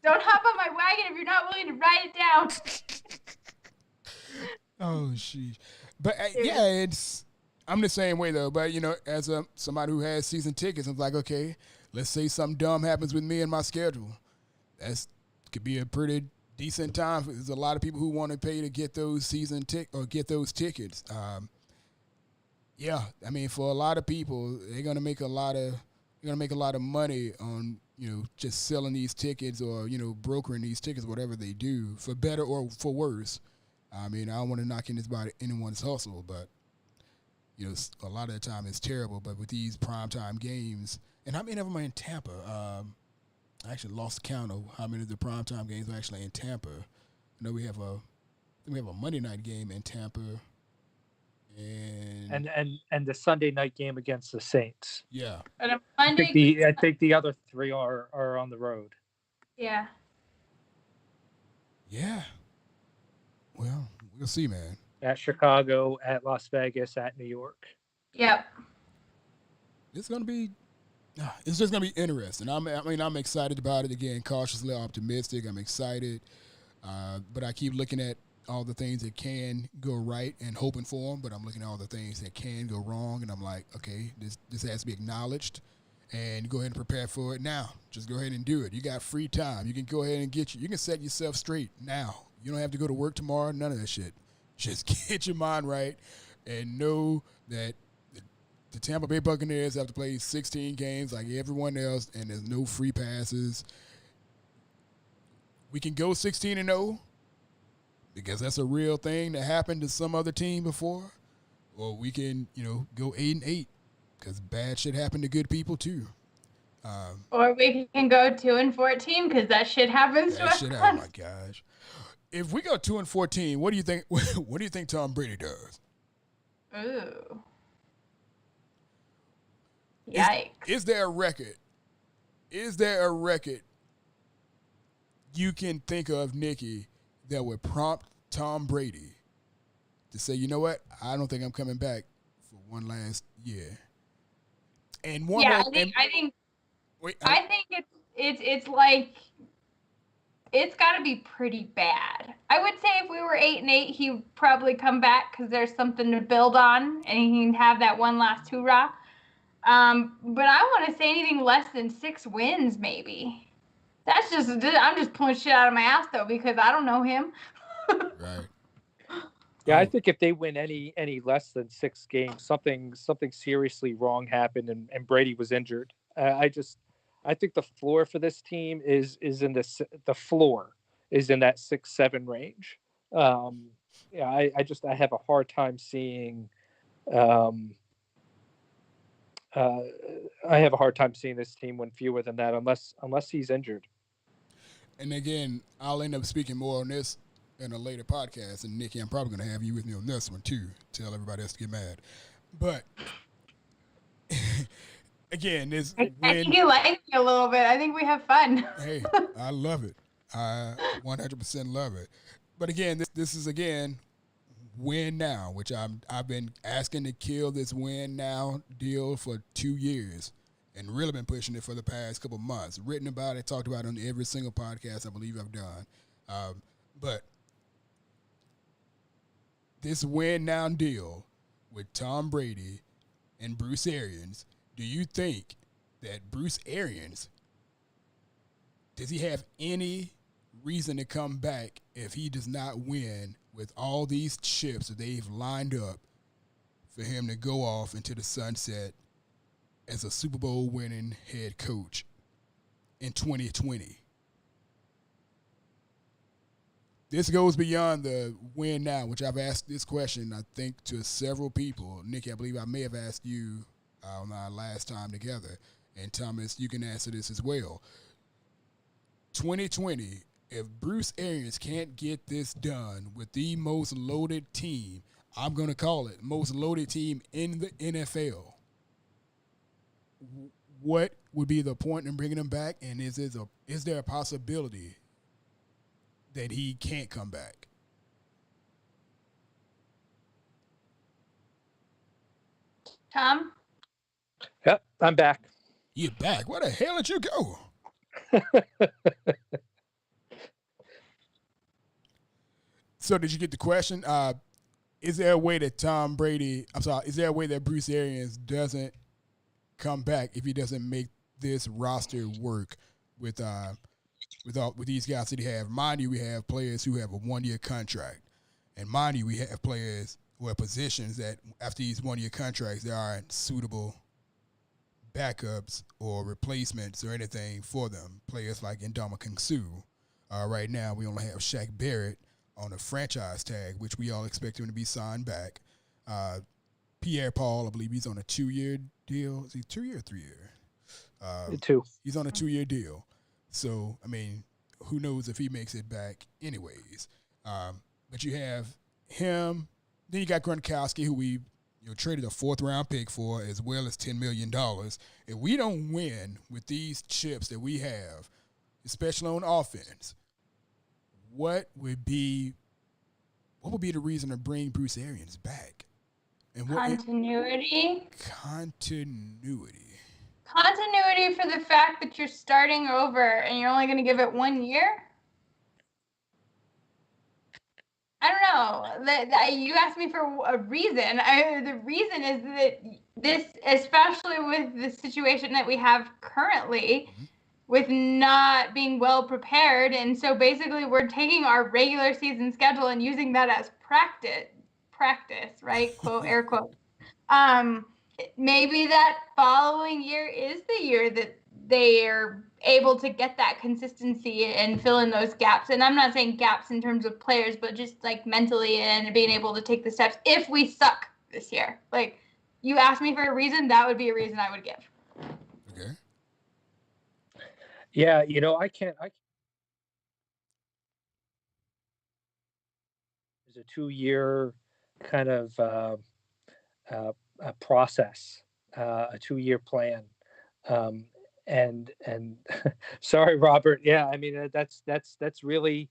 Don't hop on my wagon if you're not willing to write it down. Oh, sheesh. But yeah, I'm the same way though. But as somebody who has season tickets, I'm like, okay, let's say something dumb happens with me and my schedule. Could be a pretty decent time. There's a lot of people who want to pay to get those get those tickets. Yeah, I mean, for a lot of people, they're gonna make a lot of money on just selling these tickets or brokering these tickets, whatever they do, for better or for worse. I mean, I don't want to knock anyone's hustle, but a lot of the time it's terrible. But with these primetime games, and how many of them are in Tampa? I actually lost count of how many of the primetime games are actually in Tampa. I know we have a Monday night game in Tampa, and the Sunday night game against the Saints. Yeah, and a Monday. I think the other three are on the road. Yeah. Yeah. Well, we'll see, man. At Chicago, at Las Vegas, at New York. Yep. It's just gonna be interesting. I'm excited about it. Again, cautiously optimistic. I'm excited, but I keep looking at all the things that can go right and hoping for them. But I'm looking at all the things that can go wrong, and I'm like, okay, this has to be acknowledged, and go ahead and prepare for it now. Just go ahead and do it. You got free time. You can go ahead and you can set yourself straight now. You don't have to go to work tomorrow. None of that shit. Just get your mind right and know that the Tampa Bay Buccaneers have to play 16 games like everyone else, and there's no free passes. We can go 16-0 because that's a real thing that happened to some other team before, or we can, go 8-8 because bad shit happened to good people too. Or we can go 2-14 because that shit happens to us. Oh my gosh! If we go 2-14, what do you think? What do you think Tom Brady does? Ooh. Yikes. Is there a record? Is there a record you can think of, Nikki, that would prompt Tom Brady to say, you know what? I don't think I'm coming back for one last year. And one more. I think it's like it's got to be pretty bad. I would say if we were 8-8, he would probably come back because there's something to build on, and he can have that one last hoorah. But I want to say anything less than 6 wins, maybe. I'm just pulling shit out of my ass though because I don't know him. Right. Yeah, I think if they win any less than 6 games, something seriously wrong happened, and Brady was injured. I think the floor for this team is in the floor is in that 6-7 range. I have a hard time seeing. I have a hard time seeing this team win fewer than that unless he's injured. And again, I'll end up speaking more on this in a later podcast. And Nikki, I'm probably going to have you with me on this one too. Tell everybody else to get mad. But again, I think you like me a little bit. I think we have fun. Hey, I love it. I 100% love it. But again, this is again win now, which I've been asking to kill this win now deal for 2 years, and really been pushing it for the past couple months. Written about it, talked about it on every single podcast I believe I've done. But this win now deal with Tom Brady and Bruce Arians, do you think that Bruce Arians, does he have any reason to come back if he does not win with all these chips that they've lined up for him to go off into the sunset as a Super Bowl winning head coach in 2020. This goes beyond the win now, which I've asked this question, I think, to several people. Nikki, I believe I may have asked you on our last time together. And Thomas, you can answer this as well. 2020, if Bruce Arians can't get this done with the most loaded team, I'm going to call it most loaded team in the NFL, what would be the point in bringing him back? And is there a possibility that he can't come back? Tom? Yep, I'm back. You're back. Where the hell did you go? So did you get the question? Is there a way that is there a way that Bruce Arians doesn't come back if he doesn't make this roster work with these guys that he have? Mind you, we have players who have a 1-year contract. And mind you, we have players who have positions that after these 1-year contracts, there aren't suitable backups or replacements or anything for them. Players like Ndamukong Suh. Right now, we only have Shaq Barrett on a franchise tag, which we all expect him to be signed back. Pierre-Paul, I believe he's on a 2-year deal. Is he 2-year or 3-year? 2. He's on a 2-year deal. So, I mean, who knows if he makes it back anyways. But you have him. Then you got Gronkowski, who we traded a 4th-round pick for, as well as $10 million. If we don't win with these chips that we have, especially on offense, what would be the reason to bring Bruce Arians back? And Continuity. Continuity For the fact that you're starting over and you're only going to give it 1 year? I don't know. You asked me for a reason. The reason is that this, especially with the situation that we have currently, with not being well prepared, and so basically we're taking our regular season schedule and using that as practice, right? Quote, air quote. Maybe that following year is the year that they are able to get that consistency and fill in those gaps. And I'm not saying gaps in terms of players, but just like mentally and being able to take the steps if we suck this year. Like, you asked me for a reason, that would be a reason I would give. Okay. Yeah, I can't. It's a 2-year kind of a process, a 2-year plan. And sorry, Robert. Yeah, I mean that's really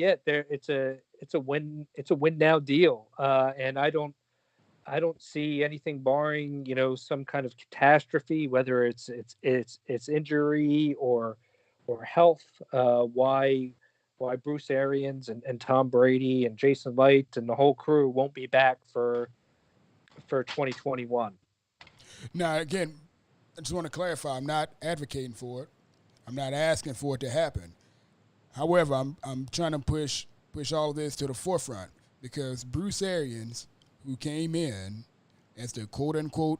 it. There, it's a win now deal. And I don't see anything barring some kind of catastrophe, whether it's injury or health. Why Bruce Arians and Tom Brady and Jason Light and the whole crew won't be back for 2021. Now, again, I just want to clarify, I'm not advocating for it. I'm not asking for it to happen. However, I'm trying to push all of this to the forefront because Bruce Arians, who came in as the quote-unquote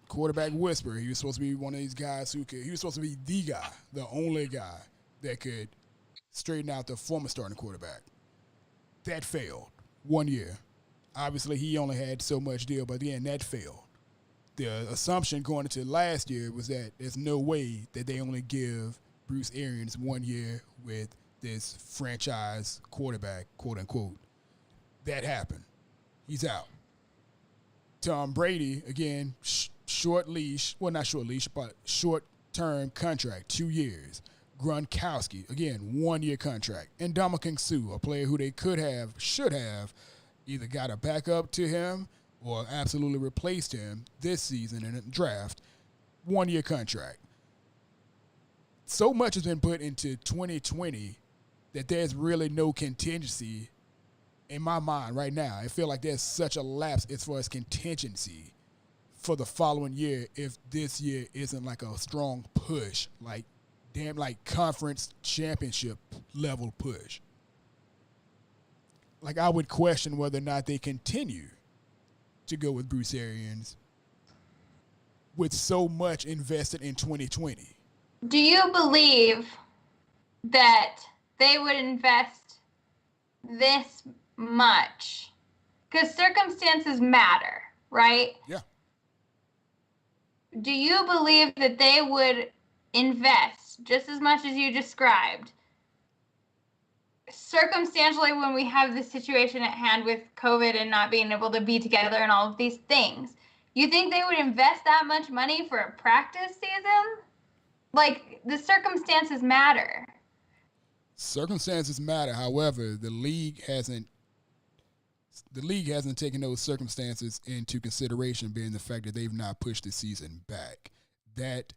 quarterback whisperer, he was supposed to be one of these guys he was supposed to be the guy, the only guy that could straighten out the former starting quarterback. That failed 1 year. Obviously, he only had so much deal, but again, that failed. The assumption going into last year was that there's no way that they only give Bruce Arians 1 year with this franchise quarterback, quote unquote. That happened. He's out. Tom Brady, again, short leash, well, not short leash, but short-term contract, 2 years. Gronkowski, again, 1 year contract. And Ndamukong Suh, a player who they should have, either got a backup to him or absolutely replaced him this season in a draft, 1 year contract. So much has been put into 2020 that there's really no contingency in my mind right now. I feel like there's such a lapse as far as contingency for the following year if this year isn't like a strong push like damn like conference championship level push. Like I would question whether or not they continue to go with Bruce Arians with so much invested in 2020. Do you believe that they would invest this much? Because circumstances matter, right? Yeah. Do you believe that they would invest just as much as you described circumstantially when we have this situation at hand with COVID and not being able to be together and all of these things? You think they would invest that much money for a practice season? Like, the circumstances matter. Circumstances matter. However, the league hasn't taken those circumstances into consideration, being the fact that they've not pushed the season back. That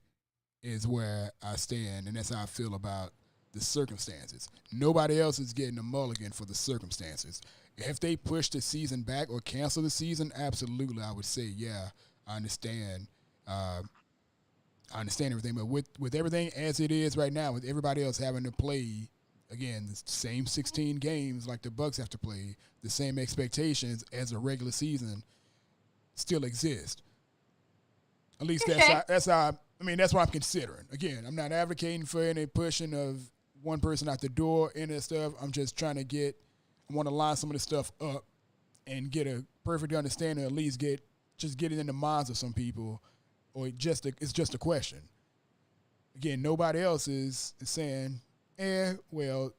is where I stand, and that's how I feel about the circumstances. Nobody else is getting a mulligan for the circumstances. If they push the season back or cancel the season, absolutely, I would say, yeah, I understand. I understand everything, but with everything as it is right now, with everybody else having to play, again, the same 16 games like the Bucks have to play, the same expectations as a regular season still exist. At least that's how that's what I'm considering. Again, I'm not advocating for any pushing of one person out the door, any of that stuff. I'm just trying to I want to line some of this stuff up and get a perfect understanding, at least get it in the minds of some people, or it's just a question. Again, nobody else is saying, well,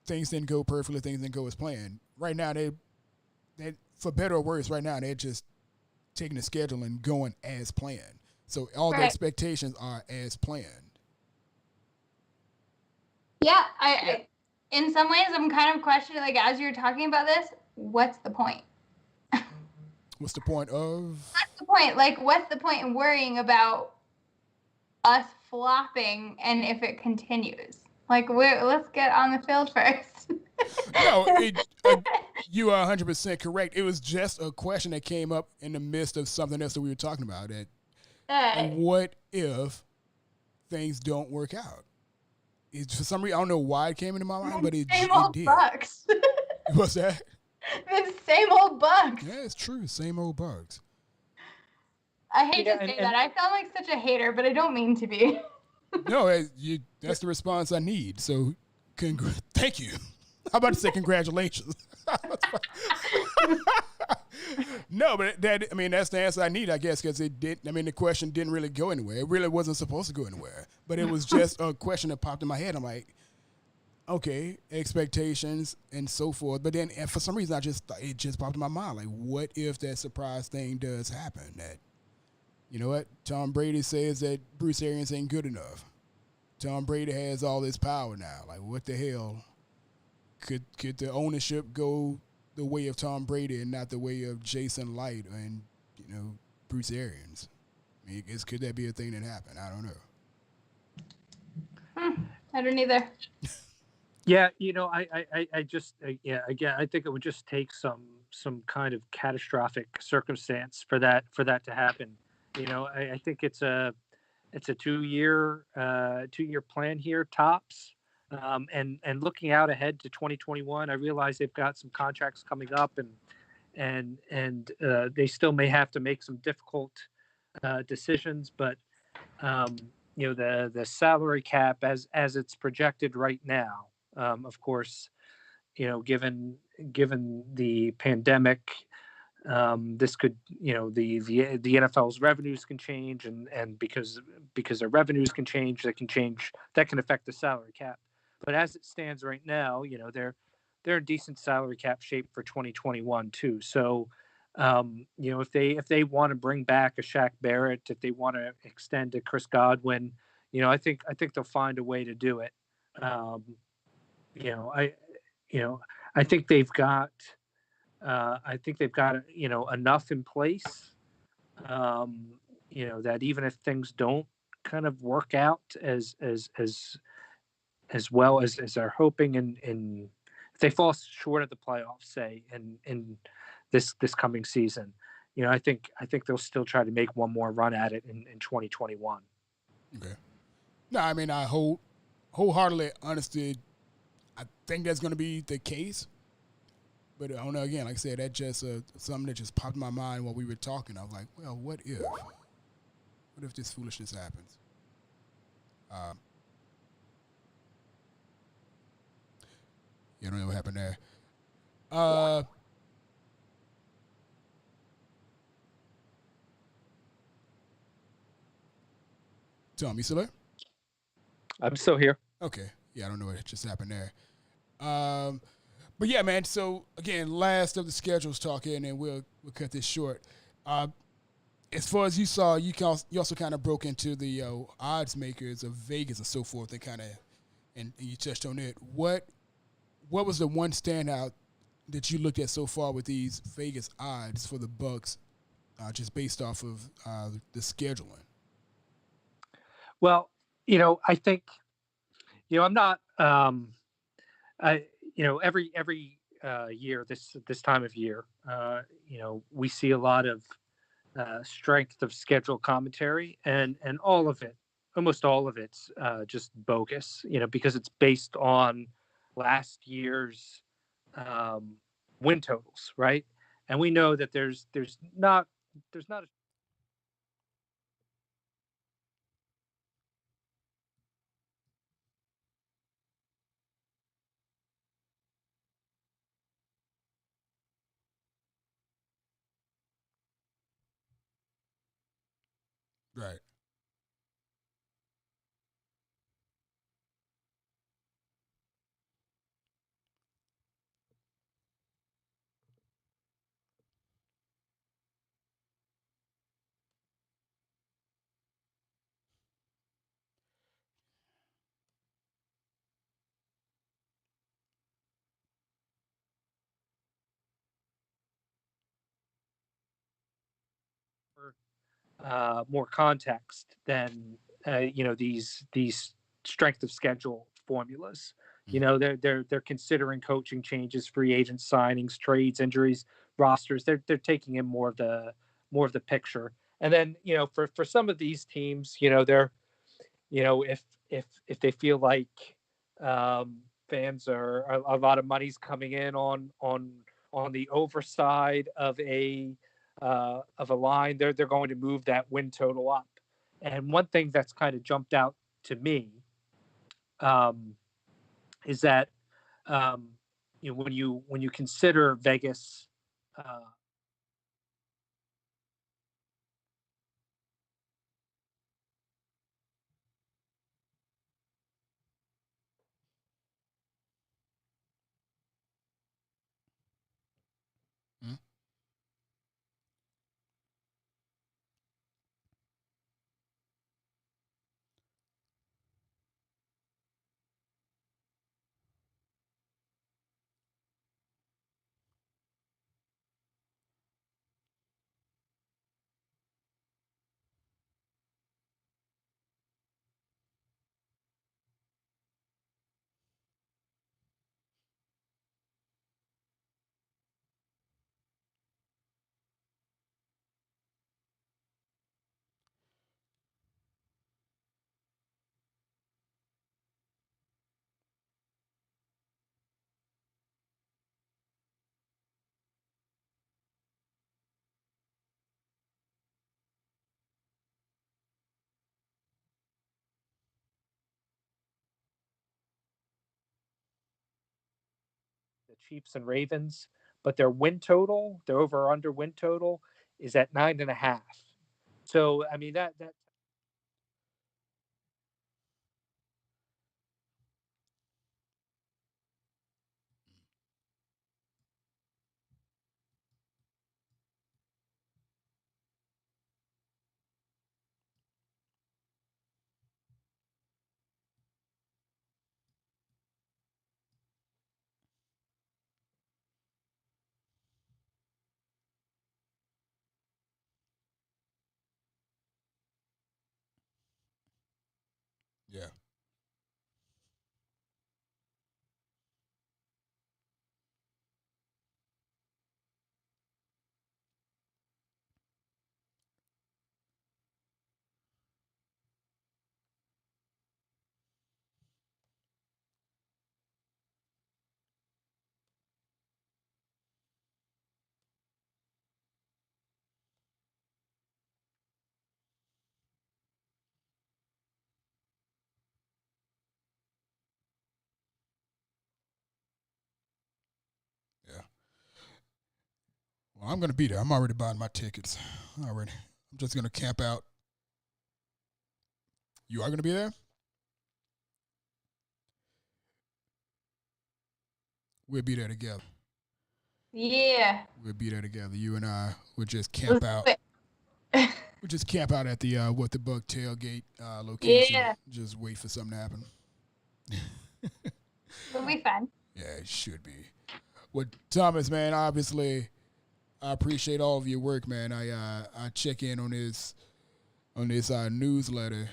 things didn't go perfectly, things didn't go as planned. Right now, they for better or worse, right now they're just taking the schedule and going as planned. So all the expectations are as planned. Yeah, I in some ways I'm kind of questioning, like, as you're talking about this, what's the point? What's the point of? What's the point? Like, what's the point in worrying about us flopping and if it continues? Like, let's get on the field first. No, you are 100% correct. It was just a question that came up in the midst of something else that we were talking about. What if things don't work out? For some reason, I don't know why it came into my mind, but it did. Bucks. What's that? The same old Bucks. Yeah, it's true. Same old Bucks. I hate to say that. I sound like such a hater, but I don't mean to be. No, that's the response I need. So, thank you. I'm about to say congratulations. No, but that's the answer I need, I guess, because the question didn't really go anywhere. It really wasn't supposed to go anywhere. But it was just a question that popped in my head. I'm like, okay, expectations and so forth. But then for some reason, it just popped in my mind. Like, what if that surprise thing does happen? That, you know what? Tom Brady says that Bruce Arians ain't good enough. Tom Brady has all this power now. Like, what the hell? Could the ownership go the way of Tom Brady and not the way of Jason Light and Bruce Arians? Could that be a thing that happened? I don't know. I don't either. Yeah, I think it would just take some kind of catastrophic circumstance for that to happen. I think it's a 2-year plan here, tops. And looking out ahead to 2021, I realize they've got some contracts coming up, and they still may have to make some difficult decisions. But the salary cap as it's projected right now, of course, given the pandemic, this could the NFL's revenues can change, and because their revenues can change, that can affect the salary cap. But as it stands right now, they're in decent salary cap shape for 2021 too. So, if they want to bring back a Shaq Barrett, if they want to extend to Chris Godwin, I think they'll find a way to do it. I think they've got enough in place, that even if things don't kind of work out as well as they're hoping, and if they fall short of the playoffs, say in this coming season, I think they'll still try to make one more run at it in 2021. Okay. No, I mean I wholeheartedly understood. I think that's going to be the case, but I don't know. Again, like I said, that just something that just popped in my mind while we were talking. I was like, well, what if? What if this foolishness happens? Um, you don't know what happened there. Uh, Tom, you still there? I'm still here. Okay. Yeah, I don't know what just happened there. But yeah, man. So again, last of the schedules talking, and we'll cut this short. Uh, as far as you saw, you also kind of broke into the odds makers of Vegas and so forth, and kind of and you touched on it. What was the one standout that you looked at so far with these Vegas odds for the Bucks, just based off of the scheduling? Well, I think, I'm not. I, every year this time of year, we see a lot of strength of schedule commentary, and all of it, almost all of it's just bogus. Because it's based on last year's um, win totals, right? And we know that there's not a Right. more context than these strength of schedule formulas. Mm-hmm. They're considering coaching changes, free agent signings, trades, injuries, rosters. They're taking in more of the picture. And then for some of these teams, they're if they feel like fans are a lot of money's coming in on the overside of a line, they're going to move that win total up. And one thing that's kind of jumped out to me um, is that um, when you consider Vegas. Mm-hmm. The Chiefs and Ravens, but their over under win total is at 9.5. So I mean that Well, I'm gonna be there. I'm already buying my tickets. Already. I'm just gonna camp out. You are gonna be there? We'll be there together. Yeah. We'll be there together. You and I would just camp out. We just camp out at the what the Buck tailgate location. Yeah. Just wait for something to happen. It'll be fun. Yeah, it should be. Well, Thomas, man, obviously, I appreciate all of your work, man. I check in on this newsletter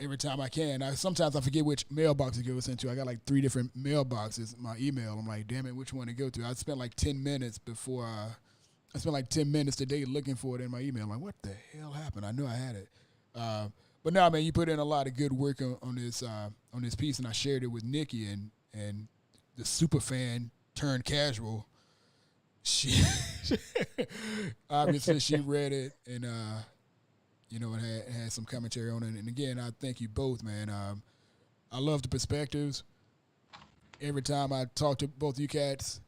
every time I can. Sometimes I forget which mailbox it goes into. I got like 3 different mailboxes. My email. I'm like, damn it, which one to go to? I spent like 10 minutes before. I spent like 10 minutes today looking for it in my email. I'm like, what the hell happened? I knew I had it. But no, man, you put in a lot of good work on this piece, and I shared it with Nikki, and the super fan turned casual. She obviously she read it, and it had some commentary on it. And again, I thank you both, man. I love the perspectives. Every time I talk to both you cats,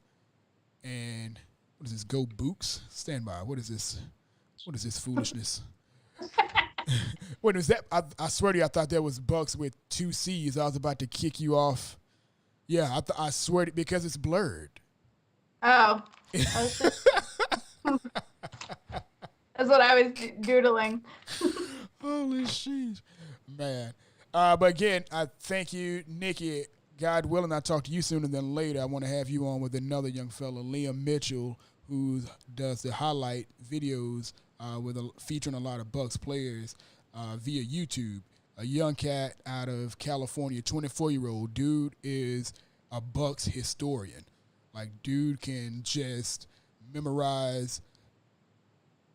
and what is this? Go Books? Stand by. What is this? What is this foolishness? What is that? I swear to you, I thought that was Bucks with 2 C's. I was about to kick you off. Yeah, I swear to, because it's blurred. Oh. That's what I was doodling. Holy shit, man. But again, I thank you, Nikki. God willing, I'll talk to you sooner than later. I want to have you on with another young fella, Liam Mitchell, who does the highlight videos featuring a lot of Bucks players via YouTube. A young cat out of California, 24-year-old. Dude is a Bucks historian. Like, dude can just memorize.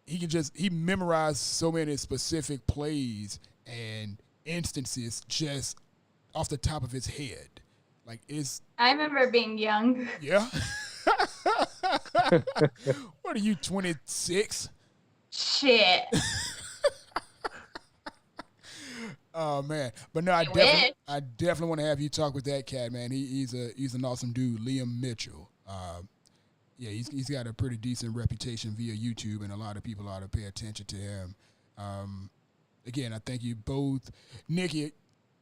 He memorized so many specific plays and instances just off the top of his head. Like, I remember being young. Yeah. What are you, 26? Shit. Oh man, but no, I definitely want to have you talk with that cat, man. He's an awesome dude, Liam Mitchell. Yeah, he's got a pretty decent reputation via YouTube, and a lot of people ought to pay attention to him. Again, I thank you both, Nikki.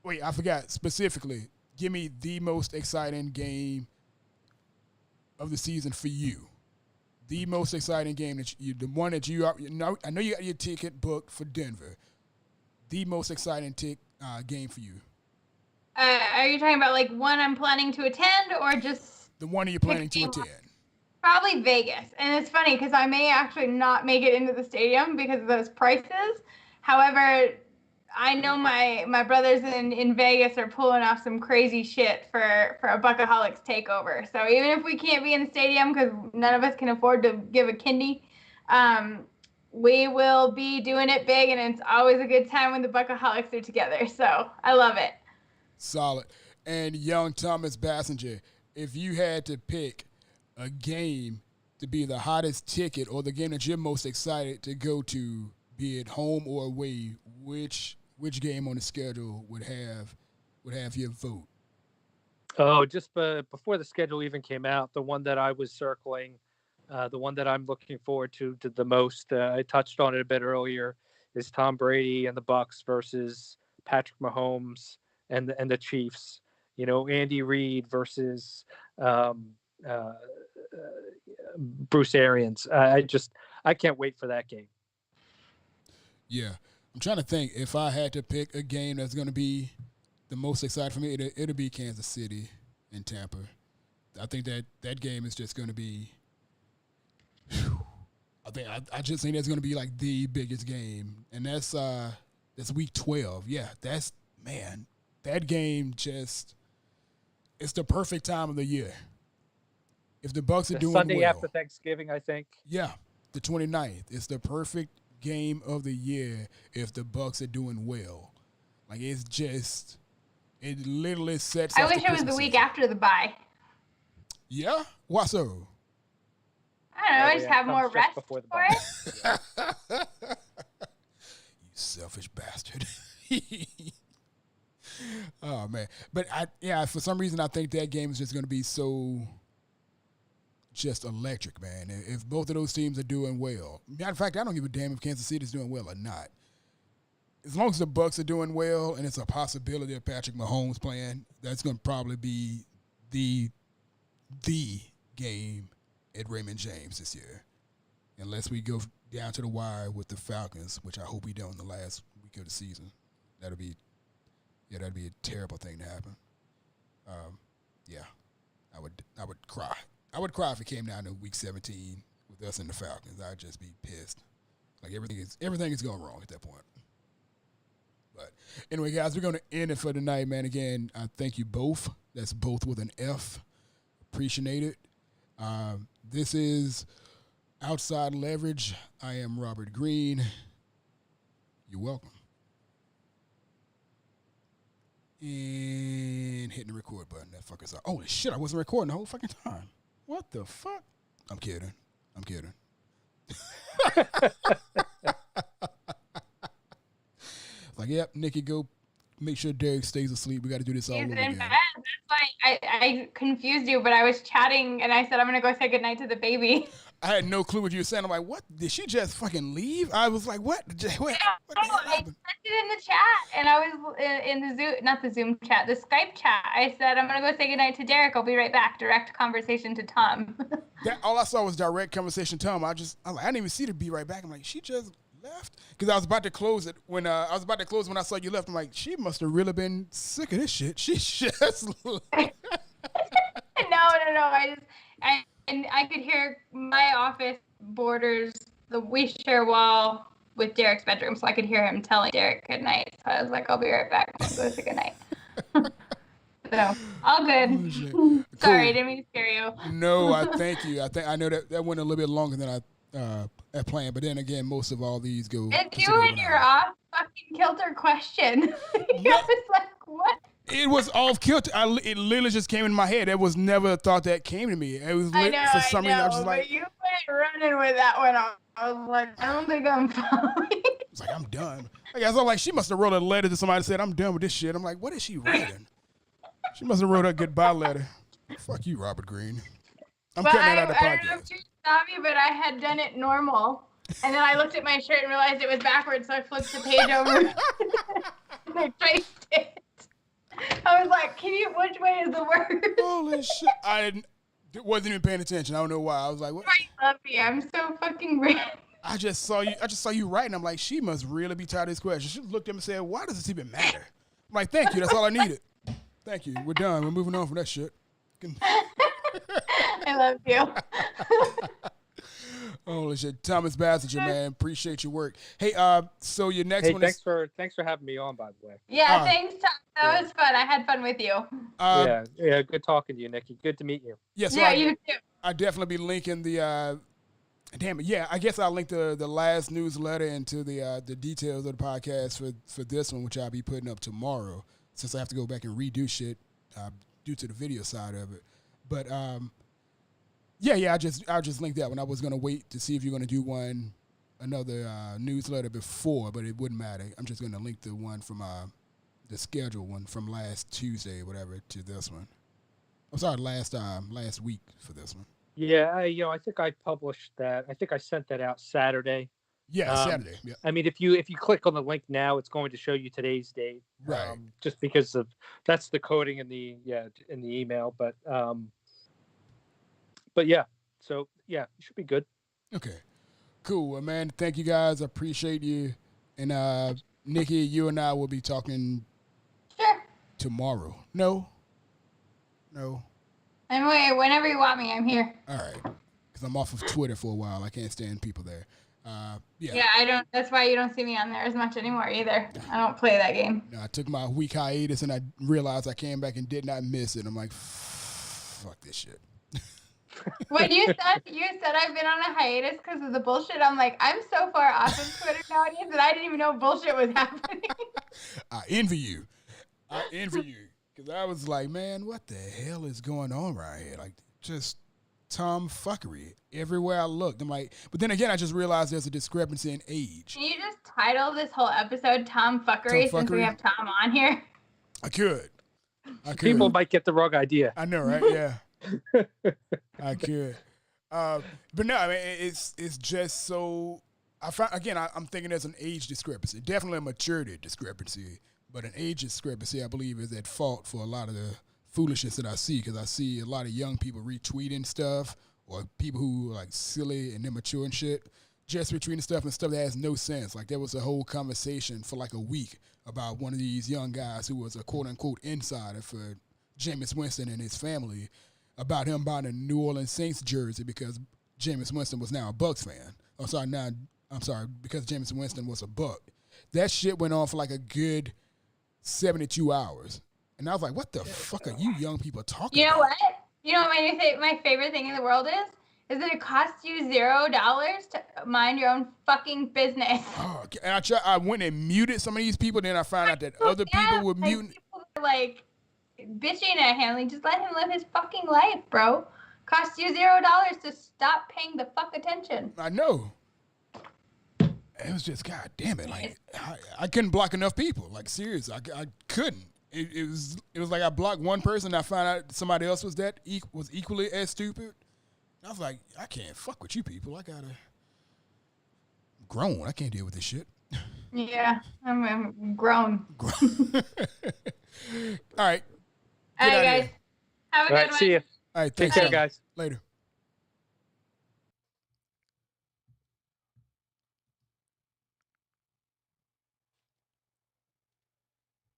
Wait, I forgot specifically. Give me the most exciting game of the season for you. The most exciting game the one that you are. I know you got your ticket booked for Denver. The most exciting game for you? Are you talking about like one I'm planning to attend, or just the one you're planning to attend? Probably Vegas. And it's funny because I may actually not make it into the stadium because of those prices. However, I know my brothers in Vegas are pulling off some crazy shit for a Buckaholics takeover. So even if we can't be in the stadium because none of us can afford to give a kindy, we will be doing it big, and it's always a good time when the Buckaholics are together. So I love it. Solid. And young Thomas Bassinger, if you had to pick a game to be the hottest ticket or the game that you're most excited to go to, be it home or away, which game on the schedule would have your vote? Oh, just before the schedule even came out, the one that I was circling, the one that I'm looking forward to the most, I touched on it a bit earlier, is Tom Brady and the Bucks versus Patrick Mahomes and the Chiefs. You know, Andy Reid versus Bruce Arians. I can't wait for that game. Yeah. I'm trying to think if I had to pick a game that's going to be the most exciting for me, it'll be Kansas City and Tampa. I think that game is just going to be I just think that's going to be like the biggest game. And that's week 12. Yeah, that game just it's the perfect time of the year. If the Bucks are doing Sunday well, after Thanksgiving, I think. Yeah, the 29th. It's the perfect game of the year if the Bucks are doing well. Like, it literally sets. I wish it was the week after the bye. Yeah, why so? I don't know. I just have more rest for it. You selfish bastard. Oh man, but for some reason I think that game is just going to be so just electric, man. If both of those teams are doing well, matter of fact, I don't give a damn if Kansas City's doing well or not. As long as the Bucs are doing well and it's a possibility of Patrick Mahomes playing, that's going to probably be the game at Raymond James this year. Unless we go down to the wire with the Falcons, which I hope we don't in the last week of the season. That'd be a terrible thing to happen. I would cry. I would cry if it came down to week 17 with us and the Falcons. I'd just be pissed. Like everything is going wrong at that point. But anyway, guys, we're going to end it for tonight, man. Again, I thank you both. That's both with an F. Appreciate it. This is Outside Leverage. I am Robert Green. You're welcome. And hitting the record button. That fucker's out. Holy shit, I wasn't recording the whole fucking time. What the fuck? I'm kidding. Like, yep, Nikki, go make sure Derek stays asleep. We got to do this all over again. That's why I confused you, but I was chatting and I said, I'm going to go say goodnight to the baby. I had no clue what you were saying. I'm like, what? Did she just fucking leave? I was like, what? I sent it in the chat, and I was in the Zoom, not the Zoom chat, the Skype chat. I said, I'm going to go say goodnight to Derek. I'll be right back. Direct conversation to Tom. All I saw was direct conversation to Tom. I didn't even see the be right back. I'm like, she just left? Because I was about to close it when I saw you left. I'm like, she must have really been sick of this shit. She just No. I could hear my office borders we share wall with Derek's bedroom, so I could hear him telling Derek good night. So I was like, I'll be right back. I'll go say good night. So all good. Oh, Sorry, didn't mean to scare you. No, I thank you. I know that went a little bit longer than I had planned, but then again, most of all these go. It's you and your off fucking kilter question. I was like, what? It was off kilter. It literally just came in my head. That was never a thought that came to me. It was for some reason I was just like, but you went running with that one. I was like, I don't think I'm following. It's like, I'm done. I guess I'm like, she must have wrote a letter to somebody that said, I'm done with this shit. I'm like, what is she writing? She must have wrote a goodbye letter. Fuck you, Robert Green. I'm cutting that out of the podcast. I don't know if you saw me, but I had done it normal. And then I looked at my shirt and realized it was backwards, so I flipped the page over and I traced it. I was like, which way is the word? Holy shit. I wasn't even paying attention. I don't know why. I was like, what? I love you. I'm so fucking random. I just saw you writing. I'm like, she must really be tired of this question. She looked at me and said, why does this even matter? I'm like, thank you. That's all I needed. Thank you. We're done. We're moving on from that shit. I love you. Holy shit. Thomas Bassinger, man. Appreciate your work. Hey, so your next one thanks for having me on, by the way. Yeah, thanks, Tom. That was fun. I had fun with you. Yeah, good talking to you, Nikki. Good to meet you. Yeah, so you too. I definitely be linking the damn it. Yeah, I guess I'll link the last newsletter into the details of the podcast for this one, which I'll be putting up tomorrow, since I have to go back and redo shit due to the video side of it. But I'll just link that one. I was gonna wait to see if you're gonna do another newsletter before, but it wouldn't matter. I'm just gonna link the one from the scheduled one from last Tuesday, whatever, to this one. I'm sorry, last week for this one. Yeah, I think I published that. I think I sent that out Saturday. Yeah, Saturday. Yeah. I mean, if you click on the link now, it's going to show you today's date. Right. Just because that's the coding in the email, but yeah. So yeah, it should be good. Okay. Cool. Well, man, thank you guys. I appreciate you. And Nikki, you and I will be talking tomorrow. No. Anyway, whenever you want me, I'm here. All right. Because I'm off of Twitter for a while. I can't stand people there. Yeah, I don't. That's why you don't see me on there as much anymore either. I don't play that game. No, I took my week hiatus and I realized I came back and did not miss it. I'm like, fuck this shit. When you said I've been on a hiatus because of the bullshit, I'm like, I'm so far off of Twitter nowadays that I didn't even know bullshit was happening. I envy you. Because I was like, man, what the hell is going on right here? Like, just tomfuckery everywhere I looked. I'm like, but then again, I just realized there's a discrepancy in age. Can you just title this whole episode Tomfuckery since we have Tom on here? I could. People might get the wrong idea. I know, right? Yeah. I could. But no, I mean, it's just so. I'm thinking there's an age discrepancy, definitely a maturity discrepancy, but an age discrepancy, I believe, is at fault for a lot of the foolishness that I see, because I see a lot of young people retweeting stuff, or people who are like silly and immature and shit, just retweeting stuff and stuff that has no sense. Like there was a whole conversation for like a week about one of these young guys who was a quote unquote insider for Jameis Winston and his family, about him buying a New Orleans Saints jersey because Jameis Winston was now a Bucks fan. Because Jameis Winston was a Buck. That shit went on for like a good 72 hours. And I was like, what the fuck are you young people talking about? You know what? You know what my favorite thing in the world is? Is that it costs you $0 to mind your own fucking business. Oh, and I went and muted some of these people, then I found out that other people were muting. People are like bitching at him. Like, just let him live his fucking life, bro. Costs you $0 to stop paying the fuck attention. I know. It was just, god damn it. Like, I couldn't block enough people. Like, seriously, I couldn't. It was like I blocked one person, and I found out somebody else was equally as stupid. I was like, I can't fuck with you people. I'm grown. I can't deal with this shit. Yeah, I'm grown. All right. All right, guys. Have a good one. See you. All right, Take thanks, care, Tom. guys. Later.